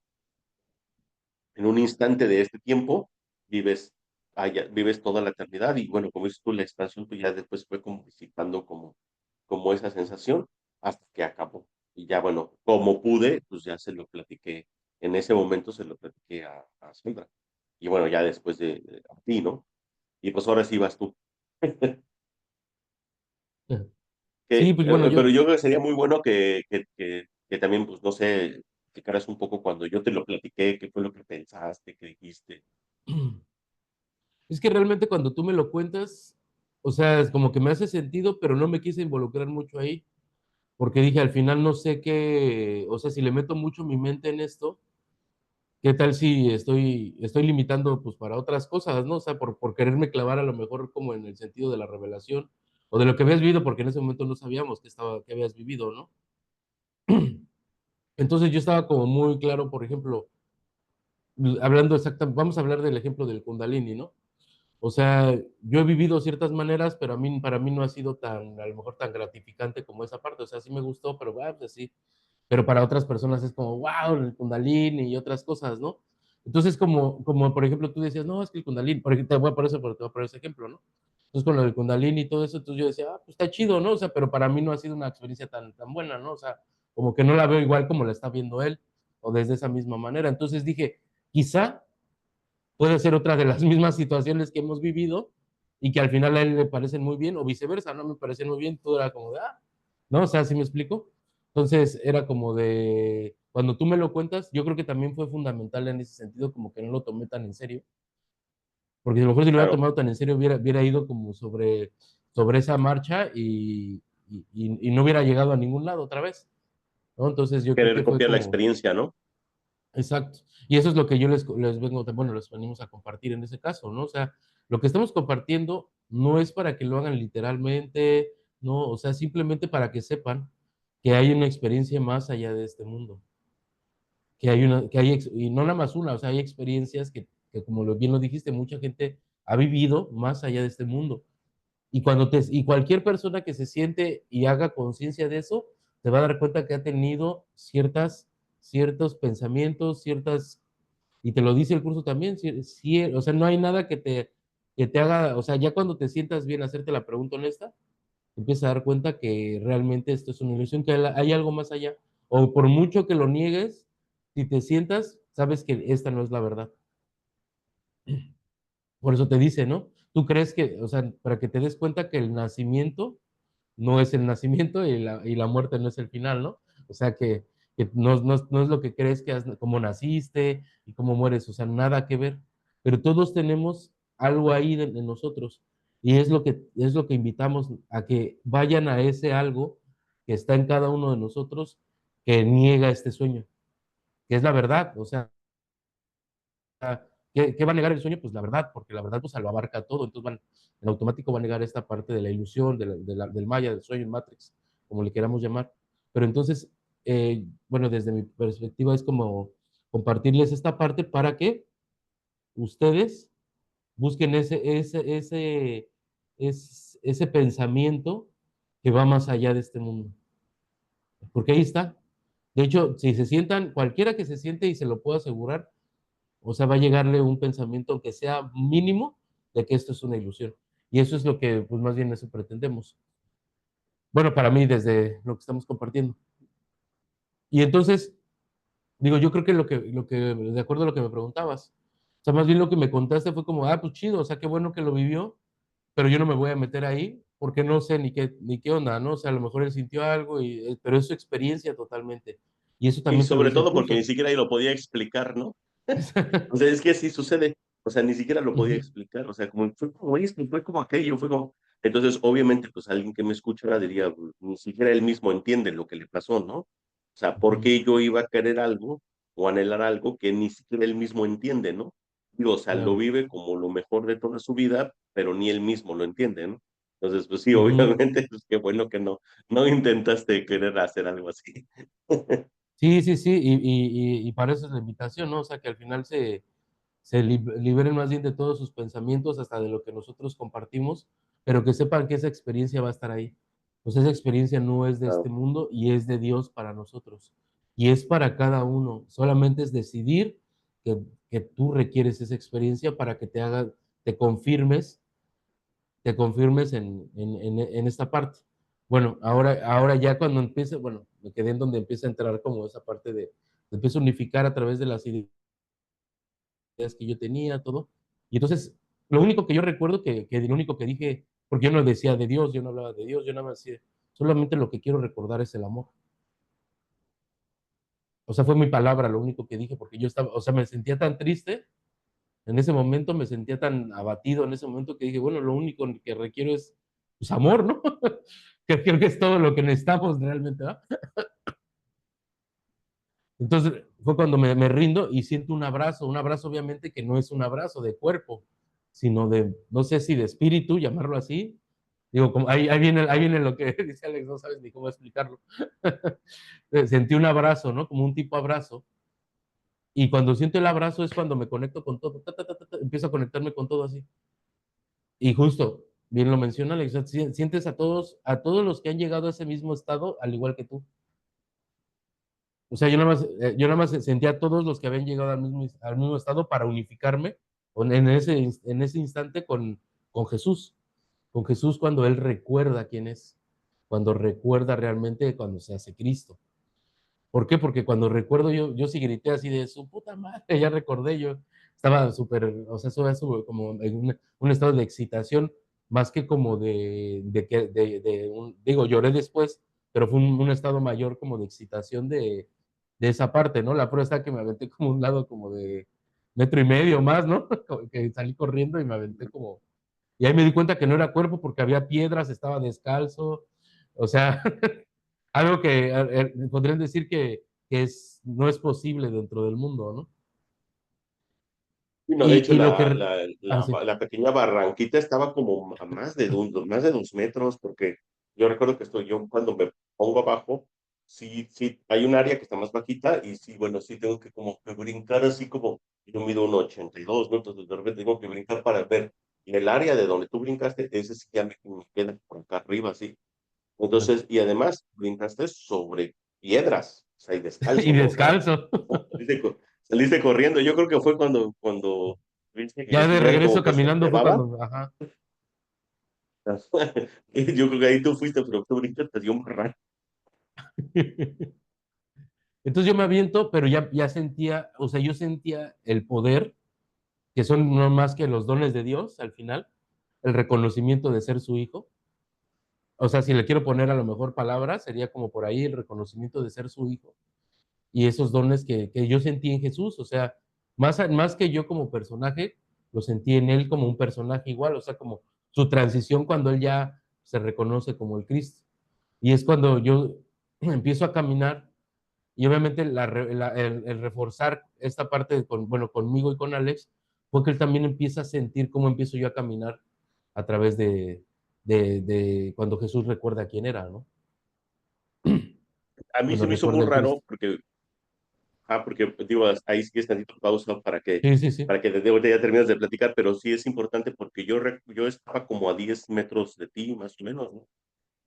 En un instante de este tiempo vives, vives toda la eternidad y bueno, como dices tú, la expansión pues ya después fue como disipando como esa sensación hasta que acabó. Y ya, bueno, como pude, pues ya se lo platiqué, en ese momento se lo platiqué a Sandra. Y bueno, ya después a ti, ¿no? Y pues ahora sí vas tú. Sí, pues bueno, Pero yo, yo creo que sería muy bueno que también, pues no sé, explicaras un poco cuando yo te lo platiqué, qué fue lo que pensaste, qué dijiste. es que realmente cuando tú me lo cuentas, o sea, es como que me hace sentido, pero no me quise involucrar mucho ahí, porque dije, al final no sé qué, o sea, si le meto mucho mi mente en esto, ¿qué tal si estoy limitando pues para otras cosas, ¿no? O sea, por quererme clavar a lo mejor como en el sentido de la revelación o de lo que habías vivido, porque en ese momento no sabíamos qué habías vivido, ¿no? Entonces yo estaba como muy claro, por ejemplo, hablando exactamente, vamos a hablar del ejemplo del Kundalini, ¿no? O sea, yo he vivido ciertas maneras, pero para mí no ha sido tan, a lo mejor tan gratificante como esa parte. O sea, sí me gustó, pero pues sí. Pero para otras personas es como, wow, el Kundalini y otras cosas, ¿no? Entonces, como por ejemplo tú decías, no, es que el Kundalini, por ejemplo, te voy a poner te voy a poner ese ejemplo, ¿no? Entonces, con lo del Kundalini y todo eso, entonces yo decía, pues está chido, ¿no? O sea, pero para mí no ha sido una experiencia tan buena, ¿no? O sea, como que no la veo igual como la está viendo él, o desde esa misma manera. Entonces dije, quizá puede ser otra de las mismas situaciones que hemos vivido y que al final a él le parecen muy bien, o viceversa, no me parecen muy bien, todo era como de, ¿no? O sea, ¿sí me explico? Entonces era como de, cuando tú me lo cuentas, yo creo que también fue fundamental en ese sentido, como que no lo tomé tan en serio, porque a lo mejor si lo hubiera Claro, tomado tan en serio, hubiera ido como sobre esa marcha y no hubiera llegado a ningún lado otra vez, ¿no? Entonces yo creo querer que fue copiar la como, experiencia, ¿no? exacto. Y eso es lo que yo les vengo, bueno, les venimos a compartir en ese caso, ¿no? O sea, lo que estamos compartiendo no es para que lo hagan literalmente, no, o sea, simplemente para que sepan que hay una experiencia más allá de este mundo, y no nada más una, o sea, hay experiencias que como bien lo dijiste, mucha gente ha vivido más allá de este mundo. Y cualquier persona que se siente y haga conciencia de eso, te va a dar cuenta que ha tenido ciertos pensamientos, y te lo dice el curso también, o sea, no hay nada que te haga, o sea, ya cuando te sientas bien hacerte la pregunta honesta, te empiezas a dar cuenta que realmente esto es una ilusión, que hay algo más allá. O por mucho que lo niegues, si te sientas, sabes que esta no es la verdad. Por eso te dice, ¿no? Tú crees que, o sea, para que te des cuenta que el nacimiento no es el nacimiento y la muerte no es el final, ¿no? O sea, que no es lo que crees que cómo naciste y cómo mueres, o sea, nada que ver. Pero todos tenemos algo ahí de nosotros y es lo que invitamos a que vayan a ese algo que está en cada uno de nosotros que niega este sueño, que es la verdad, o sea, ¿qué va a negar el sueño? Pues la verdad, porque la verdad pues lo abarca todo, entonces en automático va a negar esta parte de la ilusión, del maya, del sueño, Matrix, como le queramos llamar. Pero entonces, bueno, desde mi perspectiva es como compartirles esta parte para que ustedes busquen ese pensamiento que va más allá de este mundo, porque ahí está. De hecho, si se sientan, cualquiera que se siente y se lo puedo asegurar, o sea, va a llegarle un pensamiento, aunque sea mínimo, de que esto es una ilusión. Y eso es lo que, pues más bien eso pretendemos. Bueno, para mí, desde lo que estamos compartiendo. Y entonces, digo, yo creo que de acuerdo a lo que me preguntabas, o sea, más bien lo que me contaste fue como, pues chido, o sea, qué bueno que lo vivió, pero yo no me voy a meter ahí porque no sé ni qué onda, ¿no? O sea, a lo mejor él sintió algo, pero es su experiencia totalmente. Y eso Y también te lo sobre dice el todo porque ni curso. siquiera ahí lo podía explicar, ¿no? O sea, es que así sucede. O sea, ni siquiera lo podía explicar. O sea, como fue como esto, fue como aquello, fue como. Entonces, obviamente, pues alguien que me escuchara diría, "Pues, ni siquiera él mismo entiende lo que le pasó, ¿no? O sea, ¿por qué yo iba a querer algo o anhelar algo que ni siquiera él mismo entiende, ¿no? Digo, o sea, lo Claro. vive como lo mejor de toda su vida, pero ni él mismo lo entiende, ¿no? Entonces, pues sí, Ujú. obviamente, pues qué bueno que no intentaste querer hacer algo así. Sí, sí, sí, y para eso es la invitación, ¿no? O sea, que al final se liberen más bien de todos sus pensamientos, hasta de lo que nosotros compartimos, pero que sepan que esa experiencia va a estar ahí. Pues esa experiencia no es de este Claro. mundo y es de Dios para nosotros. Y es para cada uno. Solamente es decidir que tú requieres esa experiencia para que te confirmes, te confirmes en esta parte. Bueno, ahora ya cuando empiece, bueno, me quedé en donde empieza a entrar como esa parte de, empiezo a unificar a través de las ideas que yo tenía, todo. Y entonces, lo único que yo recuerdo que lo único que dije, porque yo no decía de Dios, yo no hablaba de Dios, yo nada más decía, solamente lo que quiero recordar es el amor. O sea, fue mi palabra lo único que dije, porque yo estaba, o sea, me sentía tan triste, en ese momento me sentía tan abatido, en ese momento que dije, bueno, lo único que requiero es pues, amor, ¿no? Que creo que es todo lo que necesitamos realmente, ¿no? Entonces fue cuando me rindo y siento un abrazo obviamente que no es un abrazo de cuerpo, sino de, no sé si de espíritu, llamarlo así. Digo, como, ahí viene lo que dice Alex, no sabes ni cómo explicarlo. Sentí un abrazo, ¿no? Como un tipo abrazo. Y cuando siento el abrazo es cuando me conecto con todo, empiezo a conectarme con todo así. Y justo, bien lo menciona Alex, sientes a todos los que han llegado a ese mismo estado, al igual que tú. O sea, yo nada más sentía a todos los que habían llegado al mismo estado para unificarme en ese instante con Jesús cuando Él recuerda quién es, cuando recuerda realmente cuando se hace Cristo. ¿Por qué? Porque cuando recuerdo yo sí grité así de su puta madre, ya recordé, yo estaba súper, o sea, eso es como en un estado de excitación, más que como digo, lloré después, pero fue un estado mayor como de excitación de esa parte, ¿no? La prueba está que me aventé como un lado como de metro y medio más, ¿no? Como que salí corriendo y me aventé como, y ahí me di cuenta que no era cuerpo porque había piedras, estaba descalzo, o sea, algo que podrían decir no es posible dentro del mundo, ¿no? Y no, de hecho, Y lo que... Ah, sí. la pequeña barranquita estaba como a más de 2 metros, porque yo recuerdo que yo cuando me pongo abajo, sí, sí, hay un área que está más bajita y sí, bueno, sí tengo que como que brincar así como, yo mido 1,82, ¿no? Entonces de repente tengo que brincar para ver. Y el área de donde tú brincaste, ese sí ya me queda por acá arriba, sí. Entonces, y además brincaste sobre piedras, o sea, y Y descalzo, ¿no? O sea, descalzo. saliste corriendo. Yo creo que fue cuando viste que Ya Jesús de ya como regreso que se caminando fue elevaba. cuando, ajá. Y yo creo que ahí tú fuiste, pero tú brincaste, te dio un barranco. Entonces yo me aviento, pero ya sentía, o sea, yo sentía el poder, que son no más que los dones de Dios al final, el reconocimiento de ser su hijo. O sea, si le quiero poner a lo mejor palabras, sería como por ahí el reconocimiento de ser su hijo y esos dones que yo sentí en Jesús, o sea, más que yo como personaje, lo sentí en él como un personaje igual, o sea, como su transición cuando él ya se reconoce como el Cristo. Y es cuando yo empiezo a caminar y obviamente el reforzar esta parte, bueno, conmigo y con Alex, fue que él también empieza a sentir cómo empiezo yo a caminar a través de cuando Jesús recuerda quién era, ¿no? A mí Cuando se me hizo recuerda muy el Cristo. raro porque digo, ahí sí es tantito pausa Sí, sí, sí. para que desde ahorita ya termines de platicar, pero sí es importante porque yo estaba como a 10 metros de ti, más o menos, ¿no?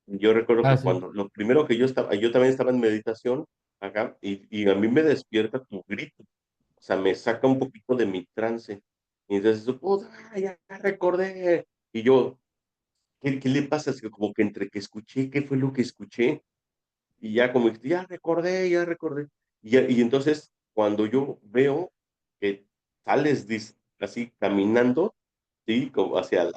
Yo recuerdo Ah, que sí. lo primero que yo también estaba en meditación acá, y a mí me despierta tu grito, o sea, me saca un poquito de mi trance. Y entonces, puta, ya recordé. Y yo, ¿qué le pasa? Así como que entre que escuché, ¿qué fue lo que escuché? Y ya como, ya recordé, ya recordé. Y entonces, cuando yo veo que sales así caminando, ¿sí? Como hacia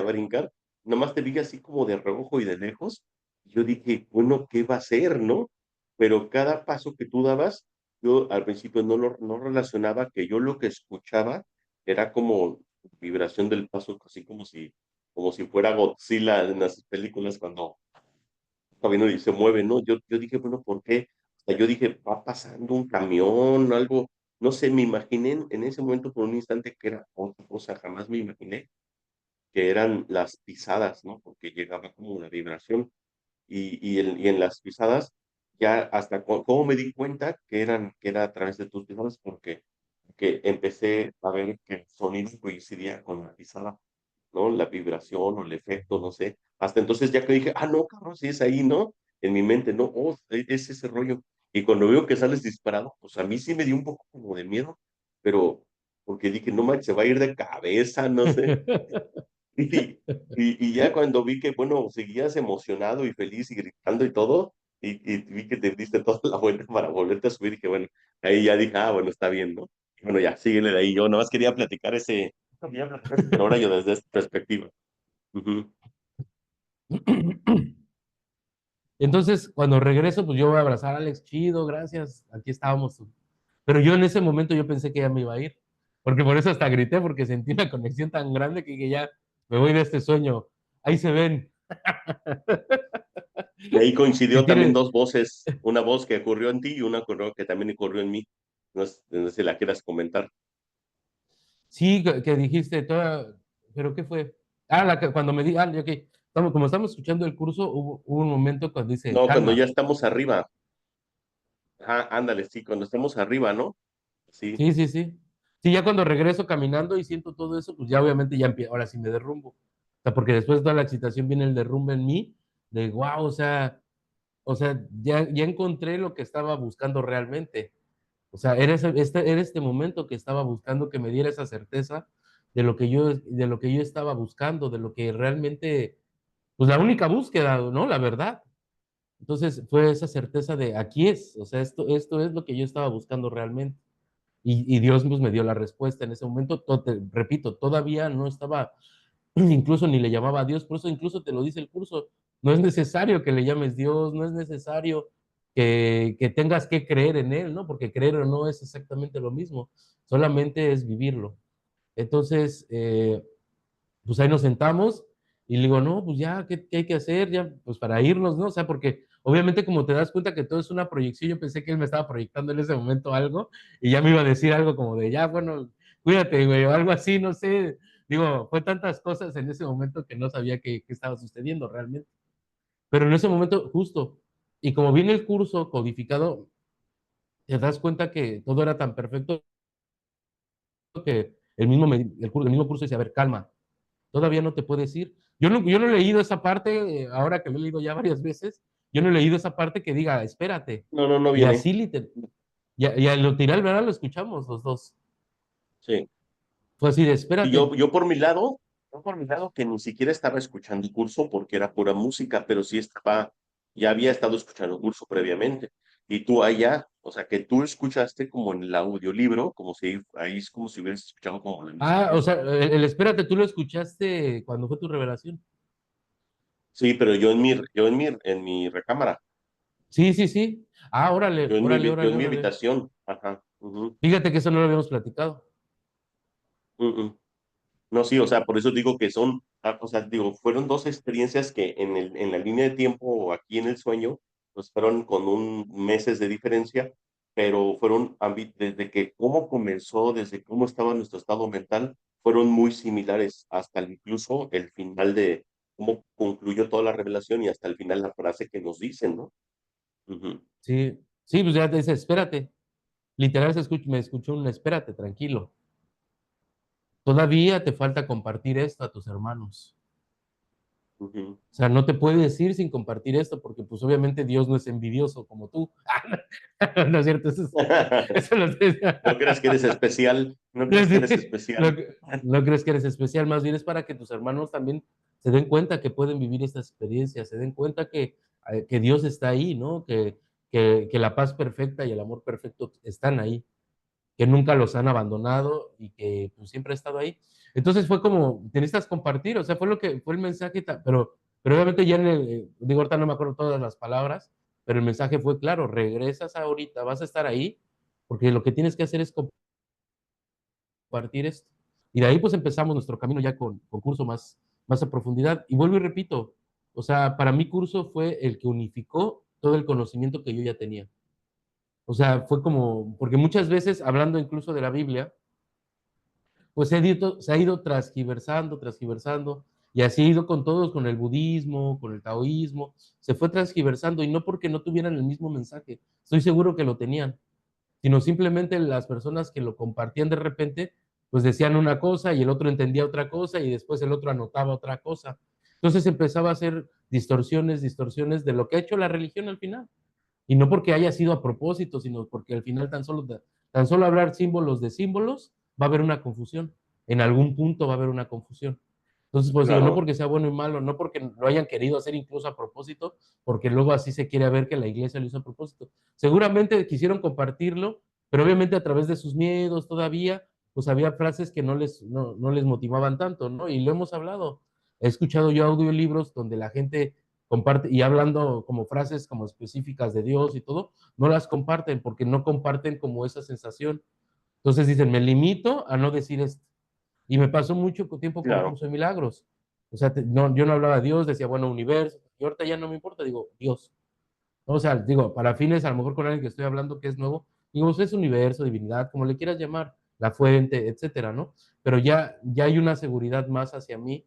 brincar, nomás te vi así como de reojo y de lejos. Yo dije, bueno, ¿qué va a ser, no? Pero cada paso que tú dabas, yo al principio no relacionaba que yo lo que escuchaba era como vibración del paso, así como si fuera Godzilla en las películas cuando está viendo y se mueve, ¿no? Yo dije, bueno, ¿por qué? O sea, yo dije, va pasando un camión, algo, no sé, me imaginé en ese momento por un instante que era otra cosa, jamás me imaginé que eran las pisadas, ¿no? Porque llegaba como una vibración y en las pisadas ya hasta cómo me di cuenta que era a través de tus pisadas porque que empecé a ver que el sonido coincidía con la pisada, ¿no? La vibración o el efecto, no sé. Hasta entonces ya que dije, no, cabrón, sí es ahí, ¿no? En mi mente, no, es ese rollo. Y cuando veo que sales disparado, pues a mí sí me dio un poco como de miedo, pero porque dije, no manches, se va a ir de cabeza, no sé. Y, y ya cuando vi que, bueno, seguías emocionado y feliz y gritando y todo, y vi que te diste toda la vuelta para volverte a subir y que bueno, ahí ya dije, ah, bueno, está bien, ¿no? Y bueno, ya, síguele de ahí. Yo nada más quería platicar quería platicar, pero ahora yo desde esta perspectiva. Ujú. Entonces, cuando regreso, pues yo voy a abrazar a Alex, chido, gracias, aquí estábamos. Pero yo en ese momento yo pensé que ya me iba a ir, porque por eso hasta grité, porque sentí una conexión tan grande que ya me voy de este sueño. Ahí se ven. Y ahí Si coincidió también tienes, dos voces, una voz que ocurrió en ti y una que también ocurrió en mí. No sé si la quieras comentar. sí, que dijiste, toda, pero ¿qué fue? Ah, cuando me di, ok, como estamos escuchando el curso, hubo un momento cuando dice, No, cuando ya calma. estamos arriba. Ajá, ándale, sí, cuando estamos arriba, ¿no? Sí. Sí, sí, sí. Sí, ya cuando regreso caminando y siento todo eso, pues ya obviamente ya ahora sí me derrumbo. O sea, porque después de toda la excitación viene el derrumbe en mí, de wow, o sea, ya encontré lo que estaba buscando realmente. O sea, era este momento que estaba buscando que me diera esa certeza de lo que yo estaba buscando, de lo que realmente, pues la única búsqueda, ¿no? La verdad. Entonces fue esa certeza de aquí es, o sea, esto es lo que yo estaba buscando realmente. Y Dios pues, me dio la respuesta en ese momento. Repito, todavía no estaba, incluso ni le llamaba a Dios, por eso incluso te lo dice el curso, no es necesario que le llames Dios, no es necesario que tengas que creer en Él, ¿no? Porque creer o no es exactamente lo mismo, solamente es vivirlo. Entonces, pues ahí nos sentamos y le digo, no, pues ya, ¿qué hay que hacer? Ya, pues para irnos, ¿no? O sea, porque obviamente como te das cuenta que todo es una proyección, yo pensé que él me estaba proyectando en ese momento algo y ya me iba a decir algo como de, ya, bueno, cuídate, güey, o algo así, no sé. Digo, fue tantas cosas en ese momento que no sabía qué estaba sucediendo realmente. Pero en ese momento, justo, y como viene el curso codificado, te das cuenta que todo era tan perfecto que el mismo curso dice, a ver, calma, todavía no te puedes ir. Yo no he leído esa parte, ahora que lo he leído ya varias veces, yo no he leído esa parte que diga, espérate. No, no, no Y viene. así, literal, y a lo tirar, ¿verdad? Lo escuchamos los dos. Sí. Fue así de, Y espérate. yo por mi lado, que ni siquiera estaba escuchando el curso porque era pura música, pero sí estaba, ya había estado escuchando el curso previamente. Y tú allá, o sea, que tú escuchaste como en el audiolibro, como si ahí es como si hubieras escuchado como la misma O voz. sea, el espérate, tú lo escuchaste cuando fue tu revelación. Sí, pero yo en mi recámara, Sí, sí, sí. Órale, órale, yo órale, en mi órale. habitación, ajá, ujú, Fíjate que eso no lo habíamos platicado. ujú. No, sí, o sea, por eso digo que son, o sea, digo, fueron dos experiencias que en la línea de tiempo o aquí en el sueño, pues fueron con un meses de diferencia, pero fueron, desde que cómo comenzó, desde cómo estaba nuestro estado mental, fueron muy similares, hasta incluso el final de cómo concluyó toda la revelación y hasta el final la frase que nos dicen, ¿no? Ujú. Sí, sí, pues ya te dice, espérate. Literal me escuchó un espérate, tranquilo. Todavía te falta compartir esto a tus hermanos. Ujú. O sea, no te puedes ir sin compartir esto, porque pues obviamente Dios no es envidioso como tú. No es cierto, eso lo sé. ¿No crees que eres especial? ¿No crees que eres No, especial? no crees que eres especial, más bien es para que tus hermanos también se den cuenta que pueden vivir estas experiencias, se den cuenta que Dios está ahí, ¿no? Que la paz perfecta y el amor perfecto están ahí, que nunca los han abandonado y que pues, siempre ha estado ahí. Entonces fue como, te necesitas compartir, o sea, fue lo que fue el mensaje, pero obviamente ya digo, ahorita no me acuerdo todas las palabras, pero el mensaje fue claro, regresas ahorita, vas a estar ahí, porque lo que tienes que hacer es compartir esto. Y de ahí pues empezamos nuestro camino ya con curso más a profundidad. Y vuelvo y repito, o sea, para mí curso fue el que unificó todo el conocimiento que yo ya tenía. O sea, fue como, porque muchas veces, hablando incluso de la Biblia, pues se ha ido transgiversando, y así ha ido con todos, con el budismo, con el taoísmo, se fue transgiversando, y no porque no tuvieran el mismo mensaje, estoy seguro que lo tenían, sino simplemente las personas que lo compartían de repente, pues decían una cosa y el otro entendía otra cosa y después el otro anotaba otra cosa. Entonces empezaba a hacer distorsiones de lo que ha hecho la religión al final. Y no porque haya sido a propósito, sino porque al final tan solo hablar símbolos de símbolos, va a haber una confusión. En algún punto va a haber una confusión. Entonces, pues digo, no claro, porque sea bueno y malo, no porque lo hayan querido hacer incluso a propósito, porque luego así se quiere ver que la iglesia lo hizo a propósito. Seguramente quisieron compartirlo, pero obviamente a través de sus miedos todavía, pues había frases que no les motivaban tanto, ¿no? Y lo hemos hablado. He escuchado yo audiolibros donde la gente comparte, y hablando como frases como específicas de Dios y todo, no las comparten porque no comparten como esa sensación. Entonces dicen, me limito a no decir esto. Y me pasó mucho tiempo con claro, Curso de Milagros. O sea, no, yo no hablaba de Dios, decía, bueno, universo. Y ahorita ya no me importa, digo, Dios. O sea, digo, para fines, a lo mejor con alguien que estoy hablando que es nuevo, digo, pues, es universo, divinidad, como le quieras llamar, la fuente, etcétera, ¿no? Pero ya hay una seguridad más hacia mí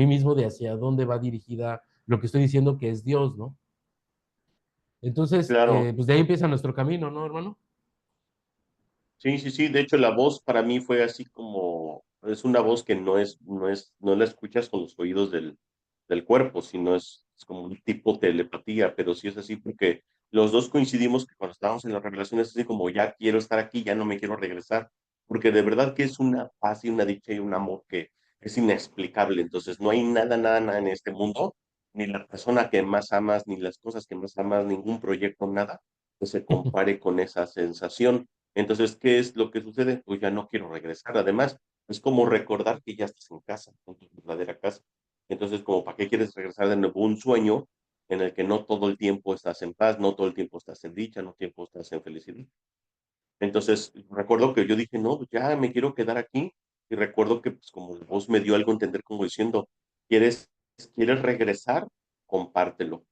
mismo, de hacia dónde va dirigida lo que estoy diciendo que es Dios, ¿no? Entonces, claro. pues de ahí empieza nuestro camino, ¿no, hermano? Sí, sí, sí. De hecho, la voz para mí fue así como, es una voz que no la escuchas con los oídos del cuerpo, sino es como un tipo telepatía, pero sí es así porque los dos coincidimos que cuando estábamos en la revelación es así como ya quiero estar aquí, ya no me quiero regresar, porque de verdad que es una paz y una dicha y un amor que es inexplicable. Entonces, no hay nada, nada, nada en este mundo, ni la persona que más amas, ni las cosas que más amas, ningún proyecto, nada, que se compare con esa sensación. Entonces, ¿qué es lo que sucede? Pues ya no quiero regresar. Además, es como recordar que ya estás en casa, en tu verdadera casa. Entonces, como, ¿para qué quieres regresar de nuevo a un sueño en el que no todo el tiempo estás en paz, no todo el tiempo estás en dicha, no todo el tiempo estás en felicidad? Entonces, recuerdo que yo dije, no, pues ya me quiero quedar aquí. Y recuerdo que, pues, como la voz me dio algo a entender, como diciendo, ¿quieres, ¿quieres regresar? Compártelo.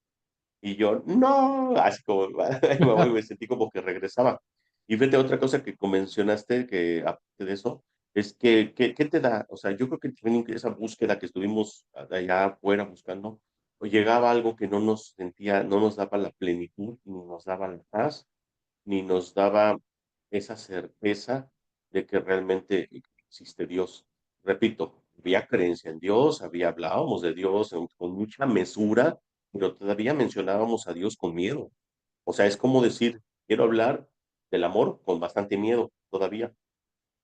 Y yo, no, así como, ay, mamá, y me sentí como que regresaba. Y fíjate, otra cosa que mencionaste, que aparte de eso, es que, ¿qué te da? O sea, yo creo que también esa búsqueda que estuvimos allá afuera buscando, o llegaba algo que no nos sentía, no nos daba la plenitud, ni nos daba la paz, ni nos daba esa certeza de que realmente existe Dios. Repito, había creencia en Dios, hablábamos de Dios con mucha mesura, pero todavía mencionábamos a Dios con miedo. O sea, es como decir, quiero hablar del amor con bastante miedo todavía.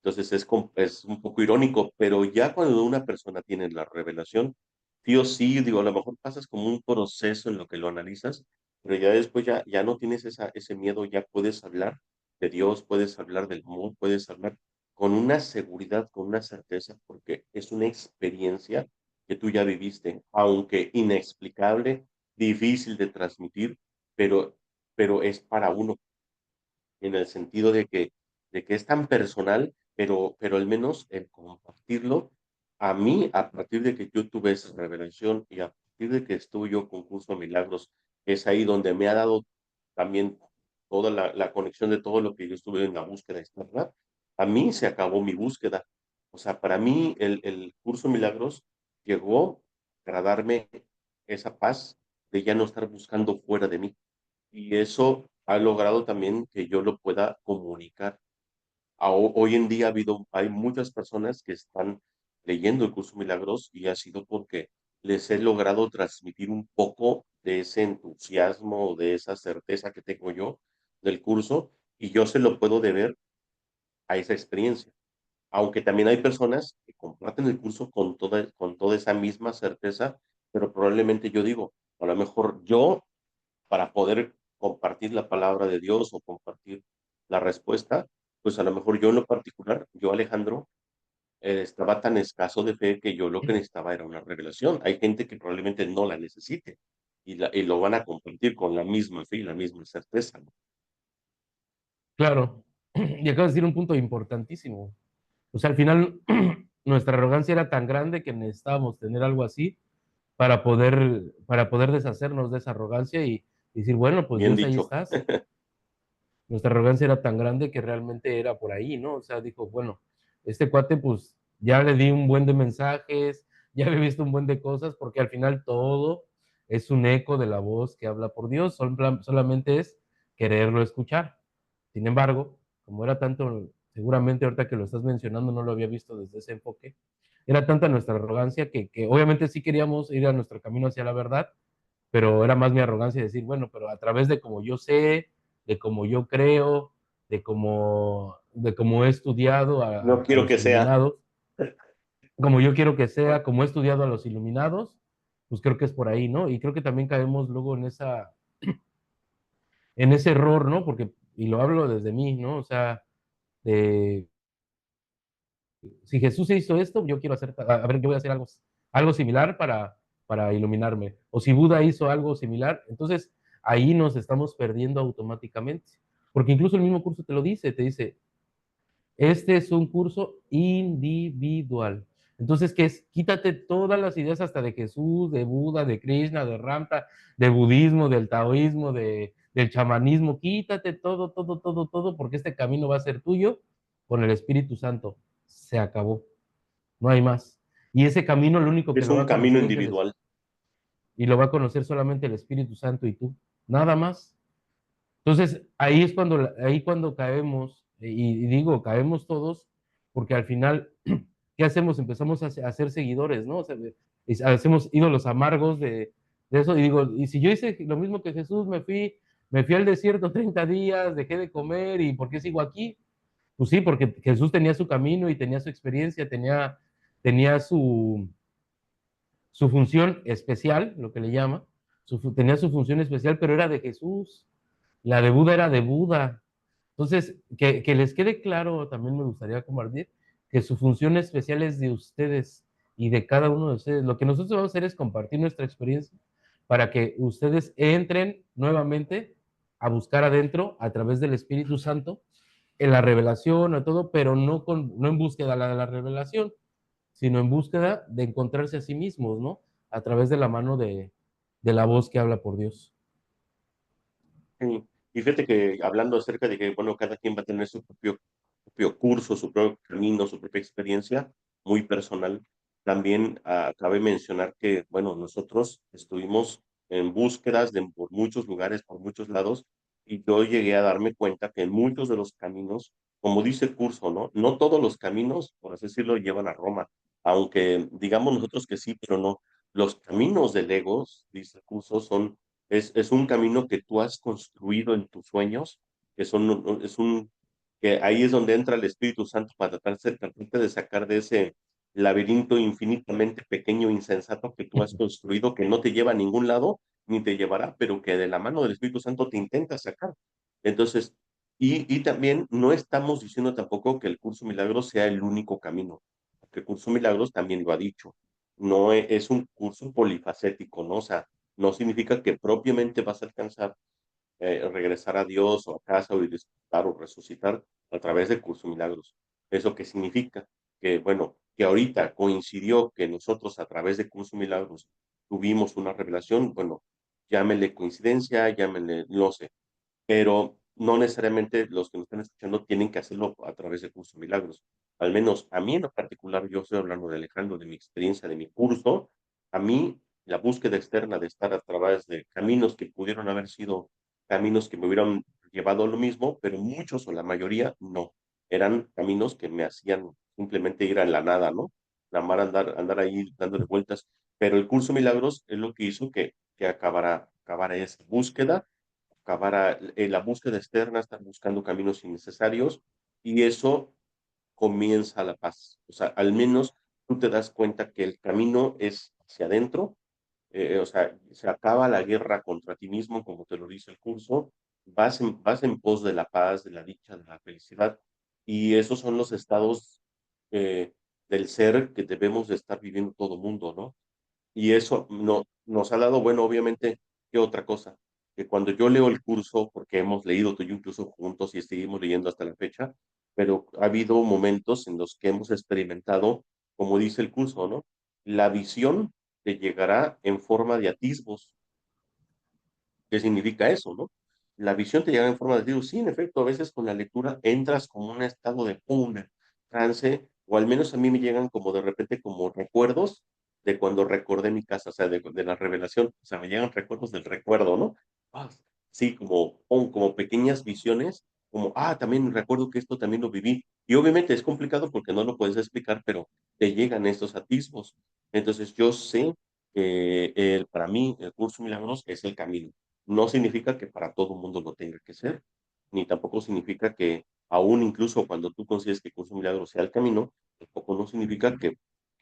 Entonces es un poco irónico, pero ya cuando una persona tiene la revelación, sí o sí, digo, a lo mejor pasas como un proceso en lo que lo analizas, pero ya después ya no tienes ese miedo, ya puedes hablar de Dios, puedes hablar del amor, puedes hablar con una seguridad, con una certeza, porque es una experiencia que tú ya viviste, aunque inexplicable, difícil de transmitir, pero, pero es para uno en el sentido de que es tan personal, pero al menos el compartirlo, a mí, a partir de que yo tuve esa revelación y a partir de que estuve yo con Curso de Milagros, es ahí donde me ha dado también toda la conexión de todo lo que yo estuve en la búsqueda externa, a mí se acabó mi búsqueda. O sea, para mí el Curso de Milagros llegó para darme esa paz de ya no estar buscando fuera de mí y eso ha logrado también que yo lo pueda comunicar. Hoy en día hay muchas personas que están leyendo el curso Milagros y ha sido porque les he logrado transmitir un poco de ese entusiasmo, de esa certeza que tengo yo del curso y yo se lo puedo deber a esa experiencia. Aunque también hay personas que comparten el curso con toda esa misma certeza, pero probablemente yo digo, a lo mejor yo para poder compartir la palabra de Dios o compartir la respuesta, pues a lo mejor yo en lo particular, yo Alejandro, estaba tan escaso de fe que yo lo que necesitaba era una revelación. Hay gente que probablemente no la necesite y lo van a compartir con la misma fe y la misma certeza, ¿no? Claro. Y acabas de decir un punto importantísimo. O sea, al final nuestra arrogancia era tan grande que necesitábamos tener algo así para poder deshacernos de esa arrogancia y decir, bueno, pues Bien Dios, ahí dicho. estás. Nuestra arrogancia era tan grande que realmente era por ahí, ¿no? O sea, dijo, bueno, este cuate, pues ya le di un buen de mensajes, ya le he visto un buen de cosas, porque al final todo es un eco de la voz que habla por Dios, solamente es quererlo escuchar. Sin embargo, como era tanto, seguramente ahorita que lo estás mencionando no lo había visto desde ese enfoque, era tanta nuestra arrogancia que obviamente sí queríamos ir a nuestro camino hacia la verdad, pero era más mi arrogancia decir, bueno, pero a través de como yo sé, de como yo creo, de cómo he estudiado No a quiero los que sea. iluminados, como yo quiero que Bueno, sea, como he estudiado a los iluminados, pues creo que es por ahí, ¿no? Y creo que también caemos luego en ese error, ¿no? Porque, y lo hablo desde mí, ¿no? O sea, de, si Jesús hizo esto, yo quiero hacer, a ver, yo voy a hacer algo similar para iluminarme. O si Buda hizo algo similar, entonces ahí nos estamos perdiendo automáticamente. Porque incluso el mismo curso te lo dice, te dice, este es un curso individual. Entonces, ¿qué es? Quítate todas las ideas hasta de Jesús, de Buda, de Krishna, de Ramta, de budismo, del taoísmo, del chamanismo. Quítate todo, todo, todo, todo, porque este camino va a ser tuyo con el Espíritu Santo. Se acabó. No hay más. Y ese camino lo único que es lo va un a camino conocer individual. y lo va a conocer solamente el Espíritu Santo y tú. Nada más. Entonces, ahí cuando caemos, y digo, caemos todos, porque al final, ¿qué hacemos? Empezamos a ser seguidores, ¿no? O sea, hacemos ídolos amargos de eso, y digo, y si yo hice lo mismo que Jesús, me fui al desierto 30 días, dejé de comer, ¿y por qué sigo aquí? Pues sí, porque Jesús tenía su camino y tenía su experiencia, tenía su función especial, lo que le llama, tenía su función especial, pero era de Jesús. La de Buda era de Buda. Entonces, que les quede claro, también me gustaría compartir, que su función especial es de ustedes y de cada uno de ustedes. Lo que nosotros vamos a hacer es compartir nuestra experiencia para que ustedes entren nuevamente a buscar adentro a través del Espíritu Santo en la revelación o todo, pero no en búsqueda de la revelación, sino en búsqueda de encontrarse a sí mismos, ¿no? A través de la mano de la voz que habla por Dios. Sí. Y fíjate que hablando acerca de que, bueno, cada quien va a tener su propio curso, su propio camino, su propia experiencia muy personal, también cabe mencionar que, bueno, nosotros estuvimos en búsquedas por muchos lugares, por muchos lados, y yo llegué a darme cuenta que en muchos de los caminos, como dice el curso, ¿no? No todos los caminos, por así decirlo, llevan a Roma, aunque digamos nosotros que sí, pero no. Los caminos del ego, dice el curso, es un camino que tú has construido en tus sueños, que ahí es donde entra el Espíritu Santo para tratarte de sacar de ese laberinto infinitamente pequeño e insensato que tú has construido, que no te lleva a ningún lado, ni te llevará, pero que de la mano del Espíritu Santo te intenta sacar. Entonces, y también no estamos diciendo tampoco que el curso Milagros sea el único camino, porque el curso Milagros también lo ha dicho, no es un curso polifacético, ¿no? O sea, no significa que propiamente vas a alcanzar regresar a Dios o a casa o despertar o resucitar a través del curso Milagros. ¿Eso qué significa? Que, bueno, que ahorita coincidió que nosotros a través de curso Milagros tuvimos una revelación, bueno, llámele coincidencia, llámele, no sé, pero no necesariamente los que nos están escuchando tienen que hacerlo a través de curso Milagros. Al menos a mí en lo particular, yo estoy hablando de Alejandro, de mi experiencia, de mi curso, a mí la búsqueda externa de estar a través de caminos que pudieron haber sido caminos que me hubieran llevado a lo mismo, pero muchos o la mayoría no. Eran caminos que me hacían simplemente ir a la nada, ¿no? La mar andar ahí dándole vueltas. Pero el curso Milagros es lo que hizo que acabara esa búsqueda, acabara la búsqueda externa, estar buscando caminos innecesarios, y eso comienza la paz. O sea, al menos tú te das cuenta que el camino es hacia adentro, o sea, se acaba la guerra contra ti mismo, como te lo dice el curso, vas en pos de la paz, de la dicha, de la felicidad, y esos son los estados eh, del ser que debemos de estar viviendo todo mundo, ¿no? Y eso no, nos ha dado, bueno, obviamente, ¿qué otra cosa? Que cuando yo leo el curso, porque hemos leído tú y yo incluso juntos y seguimos leyendo hasta la fecha, pero ha habido momentos en los que hemos experimentado, como dice el curso, ¿no? La visión te llegará en forma de atisbos. ¿Qué significa eso, no? La visión te llega en forma de atisbos. Sí, en efecto, a veces con la lectura entras como un estado de una trance, o al menos a mí me llegan como de repente como recuerdos de cuando recordé mi casa, o sea, de la revelación, o sea, me llegan recuerdos del recuerdo, ¿no? Ah, sí, como pequeñas visiones, como, también recuerdo que esto también lo viví. Y obviamente es complicado porque no lo puedes explicar, pero te llegan estos atisbos. Entonces yo sé que para mí el curso Milagros es el camino. No significa que para todo el mundo lo tenga que ser, ni tampoco significa que aún incluso cuando tú consideres que el curso Milagros sea el camino, tampoco no significa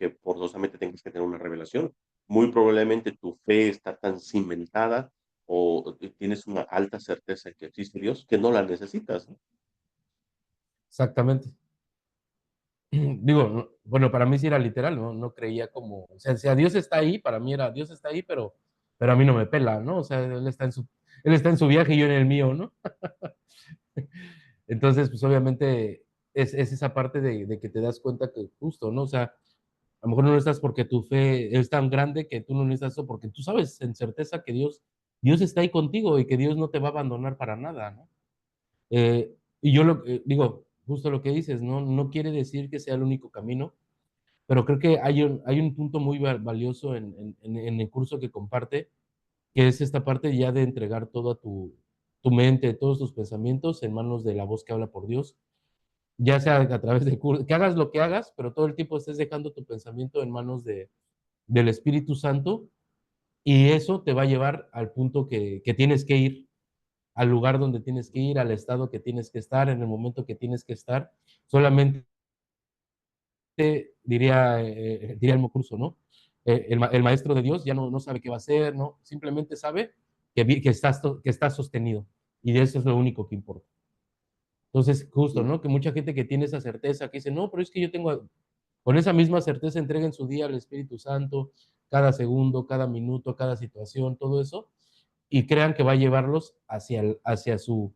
que forzosamente tengas que tener una revelación. Muy probablemente tu fe está tan cimentada o tienes una alta certeza de que existe Dios que no la necesitas, ¿no? Exactamente. Digo, bueno, para mí sí era literal, ¿no? No creía como, o sea, Dios está ahí, para mí era, Dios está ahí, pero a mí no me pela, ¿no? O sea, él está en su viaje y yo en el mío, ¿no? Entonces, pues obviamente es esa parte de que te das cuenta que justo, ¿no? O sea, a lo mejor no necesitas porque tu fe es tan grande que tú no necesitas eso, porque tú sabes en certeza que Dios está ahí contigo y que Dios no te va a abandonar para nada, ¿no? Y yo digo, justo lo que dices, ¿no? No quiere decir que sea el único camino, pero creo que hay un punto muy valioso en el curso que comparte, que es esta parte ya de entregar toda tu mente, todos tus pensamientos en manos de la voz que habla por Dios, ya sea a través del curso, que hagas lo que hagas, pero todo el tiempo estés dejando tu pensamiento en manos del Espíritu Santo y eso te va a llevar al punto que tienes que ir, al lugar donde tienes que ir, al estado que tienes que estar, en el momento que tienes que estar. Solamente diría el mismo curso, ¿no? El maestro de Dios ya no sabe qué va a hacer, ¿no? Simplemente sabe que estás sostenido y de eso es lo único que importa. Entonces, justo, Sí. ¿no? Que mucha gente que tiene esa certeza, que dice, no, pero es que yo tengo, con esa misma certeza entreguen su día al Espíritu Santo, cada segundo, cada minuto, cada situación, todo eso, y crean que va a llevarlos hacia su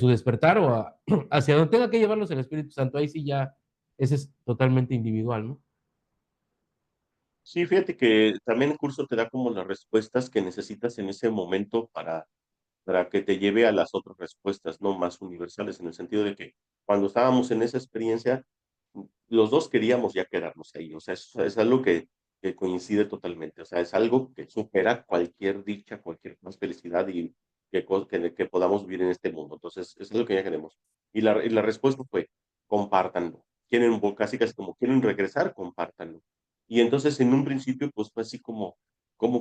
despertar o hacia donde tenga que llevarlos el Espíritu Santo. Ahí sí ya, ese es totalmente individual, ¿no? Sí, fíjate que también el curso te da como las respuestas que necesitas en ese momento para que te lleve a las otras respuestas, ¿no? Más universales, en el sentido de que cuando estábamos en esa experiencia, los dos queríamos ya quedarnos ahí, o sea, es algo que coincide totalmente, o sea, es algo que supera cualquier dicha, cualquier más felicidad y que podamos vivir en este mundo. Entonces, es lo que ya queremos. Y la respuesta fue, compártanlo. Quieren, casi casi como quieren regresar, compártanlo. Y entonces, en un principio, pues fue así como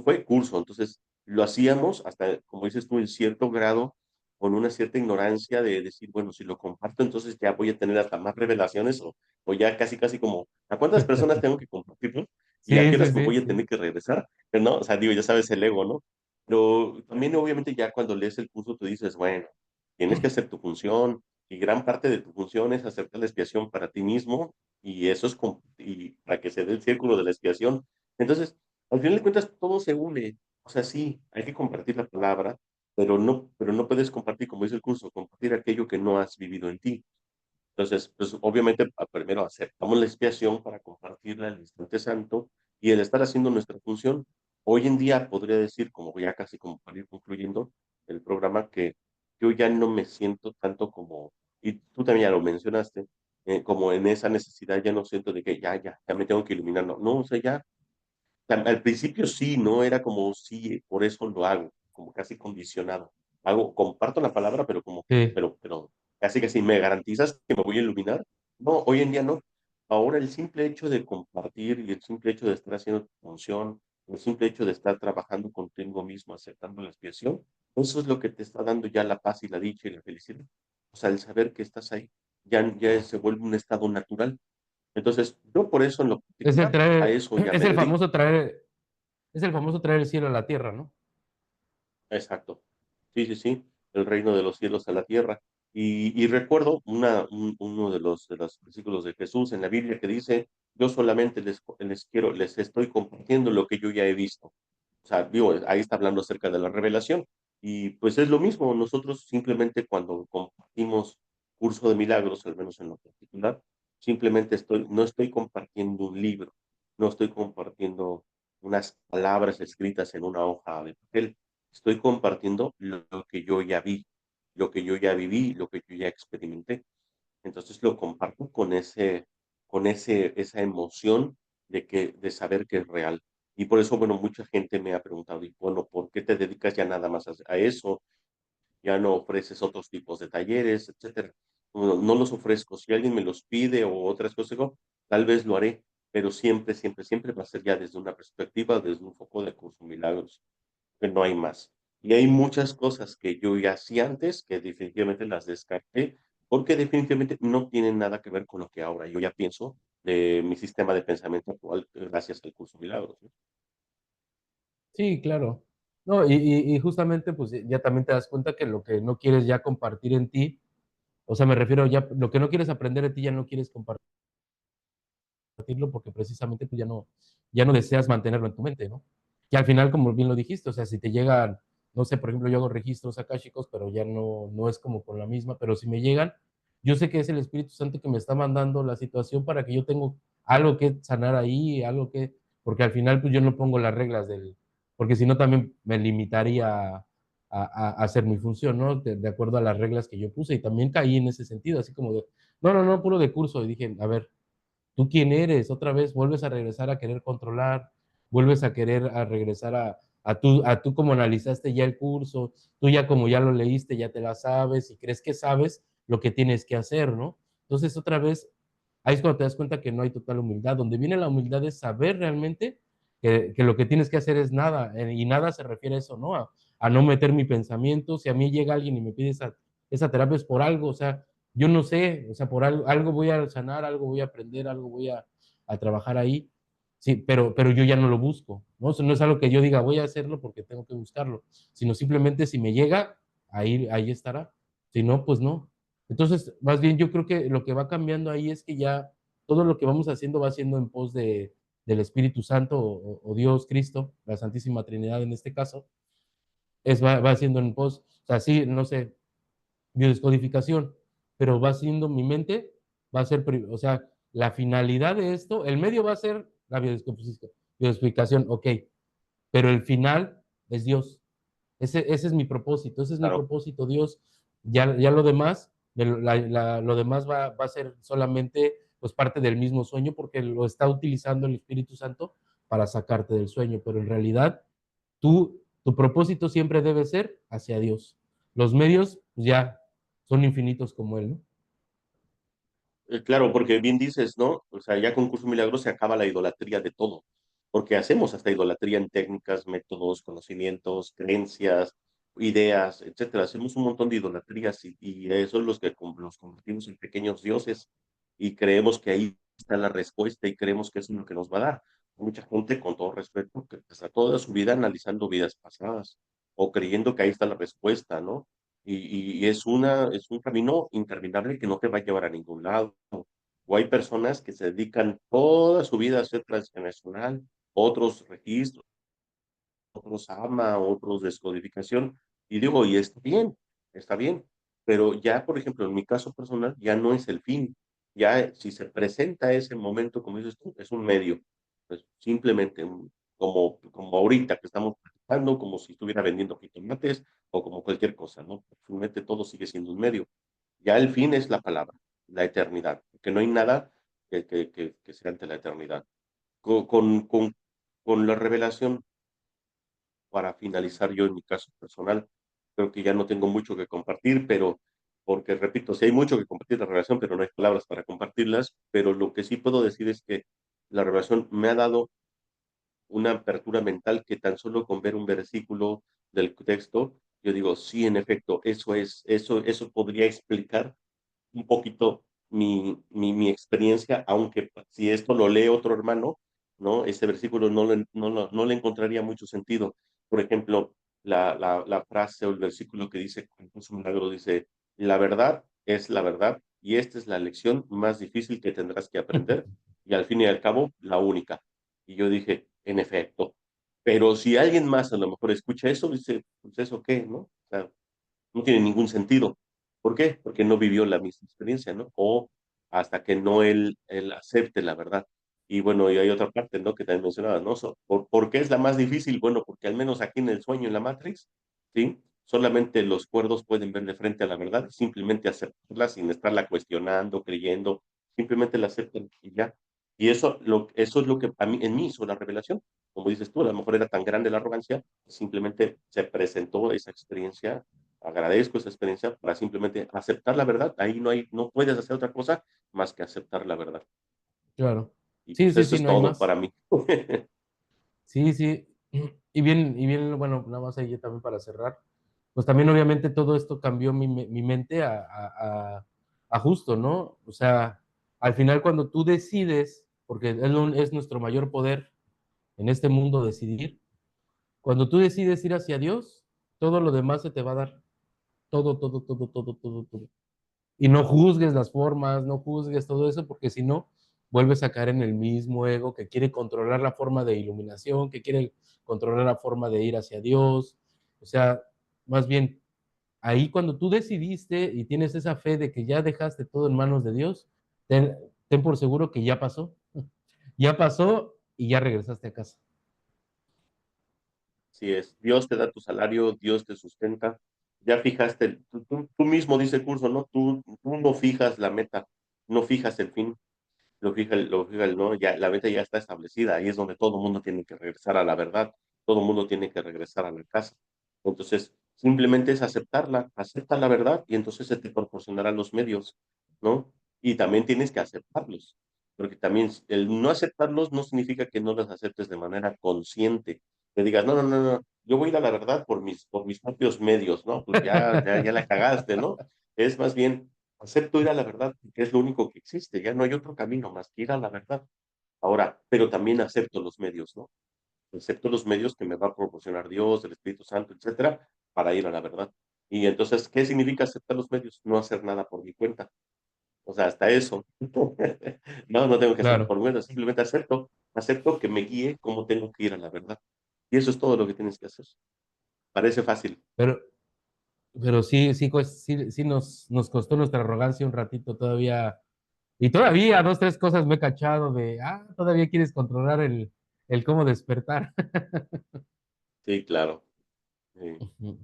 fue curso. Entonces, lo hacíamos hasta, como dices tú, en cierto grado, con una cierta ignorancia de decir, bueno, si lo comparto, entonces ya voy a tener hasta más revelaciones o ya casi, casi como, ¿a cuántas personas tengo que compartirlo? ¿Y a Sí, qué sí, horas me sí, voy a sí. tener que regresar? Pero no, o sea, digo, ya sabes el ego, ¿no? Pero también obviamente ya cuando lees el curso tú dices, bueno, tienes que hacer tu función y gran parte de tu función es aceptar la expiación para ti mismo y eso es y para que se dé el círculo de la expiación. Entonces, al final de cuentas, todo se une. O sea, sí, hay que compartir la palabra, pero no puedes compartir, como dice el curso, compartir aquello que no has vivido en ti. Entonces, pues obviamente, primero aceptamos la expiación para compartirla al instante santo y el estar haciendo nuestra función. Hoy en día podría decir, como ya casi como para ir concluyendo el programa, que yo ya no me siento tanto como, y tú también ya lo mencionaste, como en esa necesidad, ya no siento de que ya me tengo que iluminar. No, no, o sea, ya al principio sí, ¿no? Era como, sí, por eso lo hago, como casi condicionado. Comparto la palabra, pero como, Sí. pero casi que si me garantizas que me voy a iluminar. No, hoy en día no. Ahora el simple hecho de compartir y el simple hecho de estar haciendo tu función, el simple hecho de estar trabajando contigo mismo, aceptando la expiación, eso es lo que te está dando ya la paz y la dicha y la felicidad. O sea, el saber que estás ahí ya se vuelve un estado natural. Entonces, yo por eso en lo Es el particular a eso ya me dedico. es el famoso traer el cielo a la tierra, ¿no? Exacto. Sí, sí, sí, el reino de los cielos a la tierra. Y recuerdo uno de los versículos de Jesús en la Biblia que dice, yo solamente les estoy compartiendo lo que yo ya he visto. O sea, digo, ahí está hablando acerca de la revelación. Y pues es lo mismo, nosotros simplemente cuando compartimos curso de milagros, al menos en lo particular, simplemente no estoy compartiendo un libro, no estoy compartiendo unas palabras escritas en una hoja de papel. Estoy compartiendo lo que yo ya vi, lo que yo ya viví, lo que yo ya experimenté. Entonces lo comparto esa emoción de saber que es real. Y por eso, bueno, mucha gente me ha preguntado, y bueno, ¿por qué te dedicas ya nada más a eso? Ya no ofreces otros tipos de talleres, etcétera. Bueno, no los ofrezco. Si alguien me los pide o otras cosas, digo, tal vez lo haré, pero siempre, siempre, siempre va a ser ya desde una perspectiva, desde un foco de curso milagros que no hay más. Y hay muchas cosas que yo ya hacía antes que definitivamente las descarté porque definitivamente no tienen nada que ver con lo que ahora yo ya pienso de mi sistema de pensamiento actual gracias al curso Milagros, ¿no? Sí, claro. No, y justamente pues ya también te das cuenta que lo que no quieres ya compartir en ti, o sea, me refiero ya, lo que no quieres aprender de ti ya no quieres compartirlo porque precisamente tú ya no deseas mantenerlo en tu mente, ¿no? Que al final, como bien lo dijiste, o sea, si te llegan, no sé, por ejemplo, yo hago registros akáshicos, pero ya no es como con la misma, pero si me llegan, yo sé que es el Espíritu Santo que me está mandando la situación para que yo tengo algo que sanar ahí, algo que, porque al final pues yo no pongo las reglas del, porque si no también me limitaría a hacer mi función, ¿no? De acuerdo a las reglas que yo puse y también caí en ese sentido, así como de, no, puro de curso, y dije, a ver, ¿tú quién eres? Otra vez vuelves a regresar a querer controlar, vuelves a querer a regresar a tú como analizaste ya el curso, tú ya como ya lo leíste, ya te la sabes y crees que sabes lo que tienes que hacer, ¿no? Entonces otra vez, ahí es cuando te das cuenta que no hay total humildad. Donde viene la humildad es saber realmente que lo que tienes que hacer es nada, y nada se refiere a eso, ¿no? A no meter mi pensamiento. Si a mí llega alguien y me pide esa terapia es por algo, o sea, yo no sé, o sea, por algo voy a sanar, algo voy a aprender, algo voy a trabajar ahí, sí, pero yo ya no lo busco, ¿no? Eso no es algo que yo diga, voy a hacerlo porque tengo que buscarlo, sino simplemente si me llega, ahí estará, si no, pues no. Entonces, más bien yo creo que lo que va cambiando ahí es que ya todo lo que vamos haciendo va siendo en pos del Espíritu Santo o Dios, Cristo, la Santísima Trinidad en este caso, va siendo en pos, o sea, sí, no sé, biodescodificación, pero va siendo mi mente, va a ser, o sea, la finalidad de esto, el medio va a ser la biodescodificación, ok, pero el final es Dios. Ese es mi propósito, ese es mi Claro. propósito, Dios. Ya lo demás, lo demás va a ser solamente pues parte del mismo sueño porque lo está utilizando el Espíritu Santo para sacarte del sueño, pero en realidad tu propósito siempre debe ser hacia Dios. Los medios pues ya son infinitos como Él, ¿no? Claro, porque bien dices, ¿no? O sea, ya con Curso Milagro se acaba la idolatría de todo, porque hacemos hasta idolatría en técnicas, métodos, conocimientos, creencias, ideas, etcétera. Hacemos un montón de idolatrías y eso es los que los convertimos en pequeños dioses y creemos que ahí está la respuesta y creemos que eso es lo que nos va a dar. Mucha gente, con todo respeto, que está toda su vida analizando vidas pasadas o creyendo que ahí está la respuesta, ¿no? Y es un camino interminable que no te va a llevar a ningún lado. O hay personas que se dedican toda su vida a ser transgeneracional, otros registros, otros AMA, otros descodificación. Y digo, y está bien, pero ya, por ejemplo, en mi caso personal, ya no es el fin. Ya si se presenta ese momento, como dices tú, es un medio. Pues simplemente como ahorita que estamos platicando, como si estuviera vendiendo jitomates o como cualquier cosa, ¿no? Finalmente todo sigue siendo un medio. Ya el fin es la palabra, la eternidad, porque no hay nada que sea ante la eternidad. Con, con, con, con la revelación para finalizar yo en mi caso personal. Creo que ya no tengo mucho que compartir, pero porque repito, sí hay mucho que compartir de la relación, pero no hay palabras para compartirlas, pero lo que sí puedo decir es que la relación me ha dado una apertura mental que tan solo con ver un versículo del texto, yo digo, sí, en efecto, eso podría explicar un poquito mi experiencia, aunque si esto lo lee otro hermano, ¿no? Ese versículo no le encontraría mucho sentido. Por ejemplo, la frase o el versículo que dice, es un milagro, dice, la verdad es la verdad y esta es la lección más difícil que tendrás que aprender y al fin y al cabo, la única. Y yo dije, en efecto, pero si alguien más a lo mejor escucha eso, dice, pues eso qué, ¿no? O sea, no tiene ningún sentido. ¿Por qué? Porque no vivió la misma experiencia, ¿no? O hasta que no él acepte la verdad. Y bueno, y hay otra parte, ¿no? Que también mencionabas, ¿no? ¿Por qué es la más difícil? Bueno, porque al menos aquí en el sueño, en la Matrix, ¿sí? Solamente los cuerdos pueden ver de frente a la verdad, simplemente aceptarla sin estarla cuestionando, creyendo, simplemente la aceptan y ya. Y eso es lo que a mí, en mí hizo la revelación. Como dices tú, a lo mejor era tan grande la arrogancia, simplemente se presentó esa experiencia. Agradezco esa experiencia para simplemente aceptar la verdad. Ahí no puedes hacer otra cosa más que aceptar la verdad. Claro. Y Sí, pues sí, eso sí, es no hay todo más. para mí. Sí, sí. Y bien, bueno, nada más ahí también para cerrar. Pues también obviamente todo esto cambió mi mente a justo, ¿no? O sea, al final cuando tú decides, porque es nuestro mayor poder en este mundo decidir, cuando tú decides ir hacia Dios, todo lo demás se te va a dar. Todo, todo, todo, todo, todo, todo. Y no juzgues las formas, no juzgues todo eso, porque si no, vuelves a caer en el mismo ego que quiere controlar la forma de iluminación, que quiere controlar la forma de ir hacia Dios. O sea, más bien, ahí cuando tú decidiste y tienes esa fe de que ya dejaste todo en manos de Dios, ten por seguro que ya pasó y ya regresaste a casa. Si es, Dios te da tu salario, Dios te sustenta, ya fijaste, tú mismo dice el curso, ¿no? Tú no fijas la meta, no fijas el fin, lo fija el no, ya, la meta ya está establecida, ahí es donde todo el mundo tiene que regresar a la verdad, todo el mundo tiene que regresar a la casa. Entonces, simplemente es aceptarla, acepta la verdad y entonces se te proporcionarán los medios, ¿no? Y también tienes que aceptarlos, porque también el no aceptarlos no significa que no los aceptes de manera consciente, que digas, no, no, no, no, yo voy a ir a la verdad por mis propios medios, ¿no? Pues ya la cagaste, ¿no? Es más bien, acepto ir a la verdad, que es lo único que existe, ya no hay otro camino más que ir a la verdad. Ahora, pero también acepto los medios, ¿no? Acepto los medios que me va a proporcionar Dios, el Espíritu Santo, etcétera, para ir a la verdad. Y entonces, ¿qué significa aceptar los medios? No hacer nada por mi cuenta. O sea, hasta eso. No tengo que hacerlo Claro, por mi cuenta, simplemente acepto que me guíe cómo tengo que ir a la verdad. Y eso es todo lo que tienes que hacer. Parece fácil. pero, pero sí, sí, sí, sí nos costó nuestra arrogancia un ratito todavía. Y todavía dos, tres cosas me he cachado de, todavía quieres controlar el cómo despertar. Sí, claro. Sí. Ujú.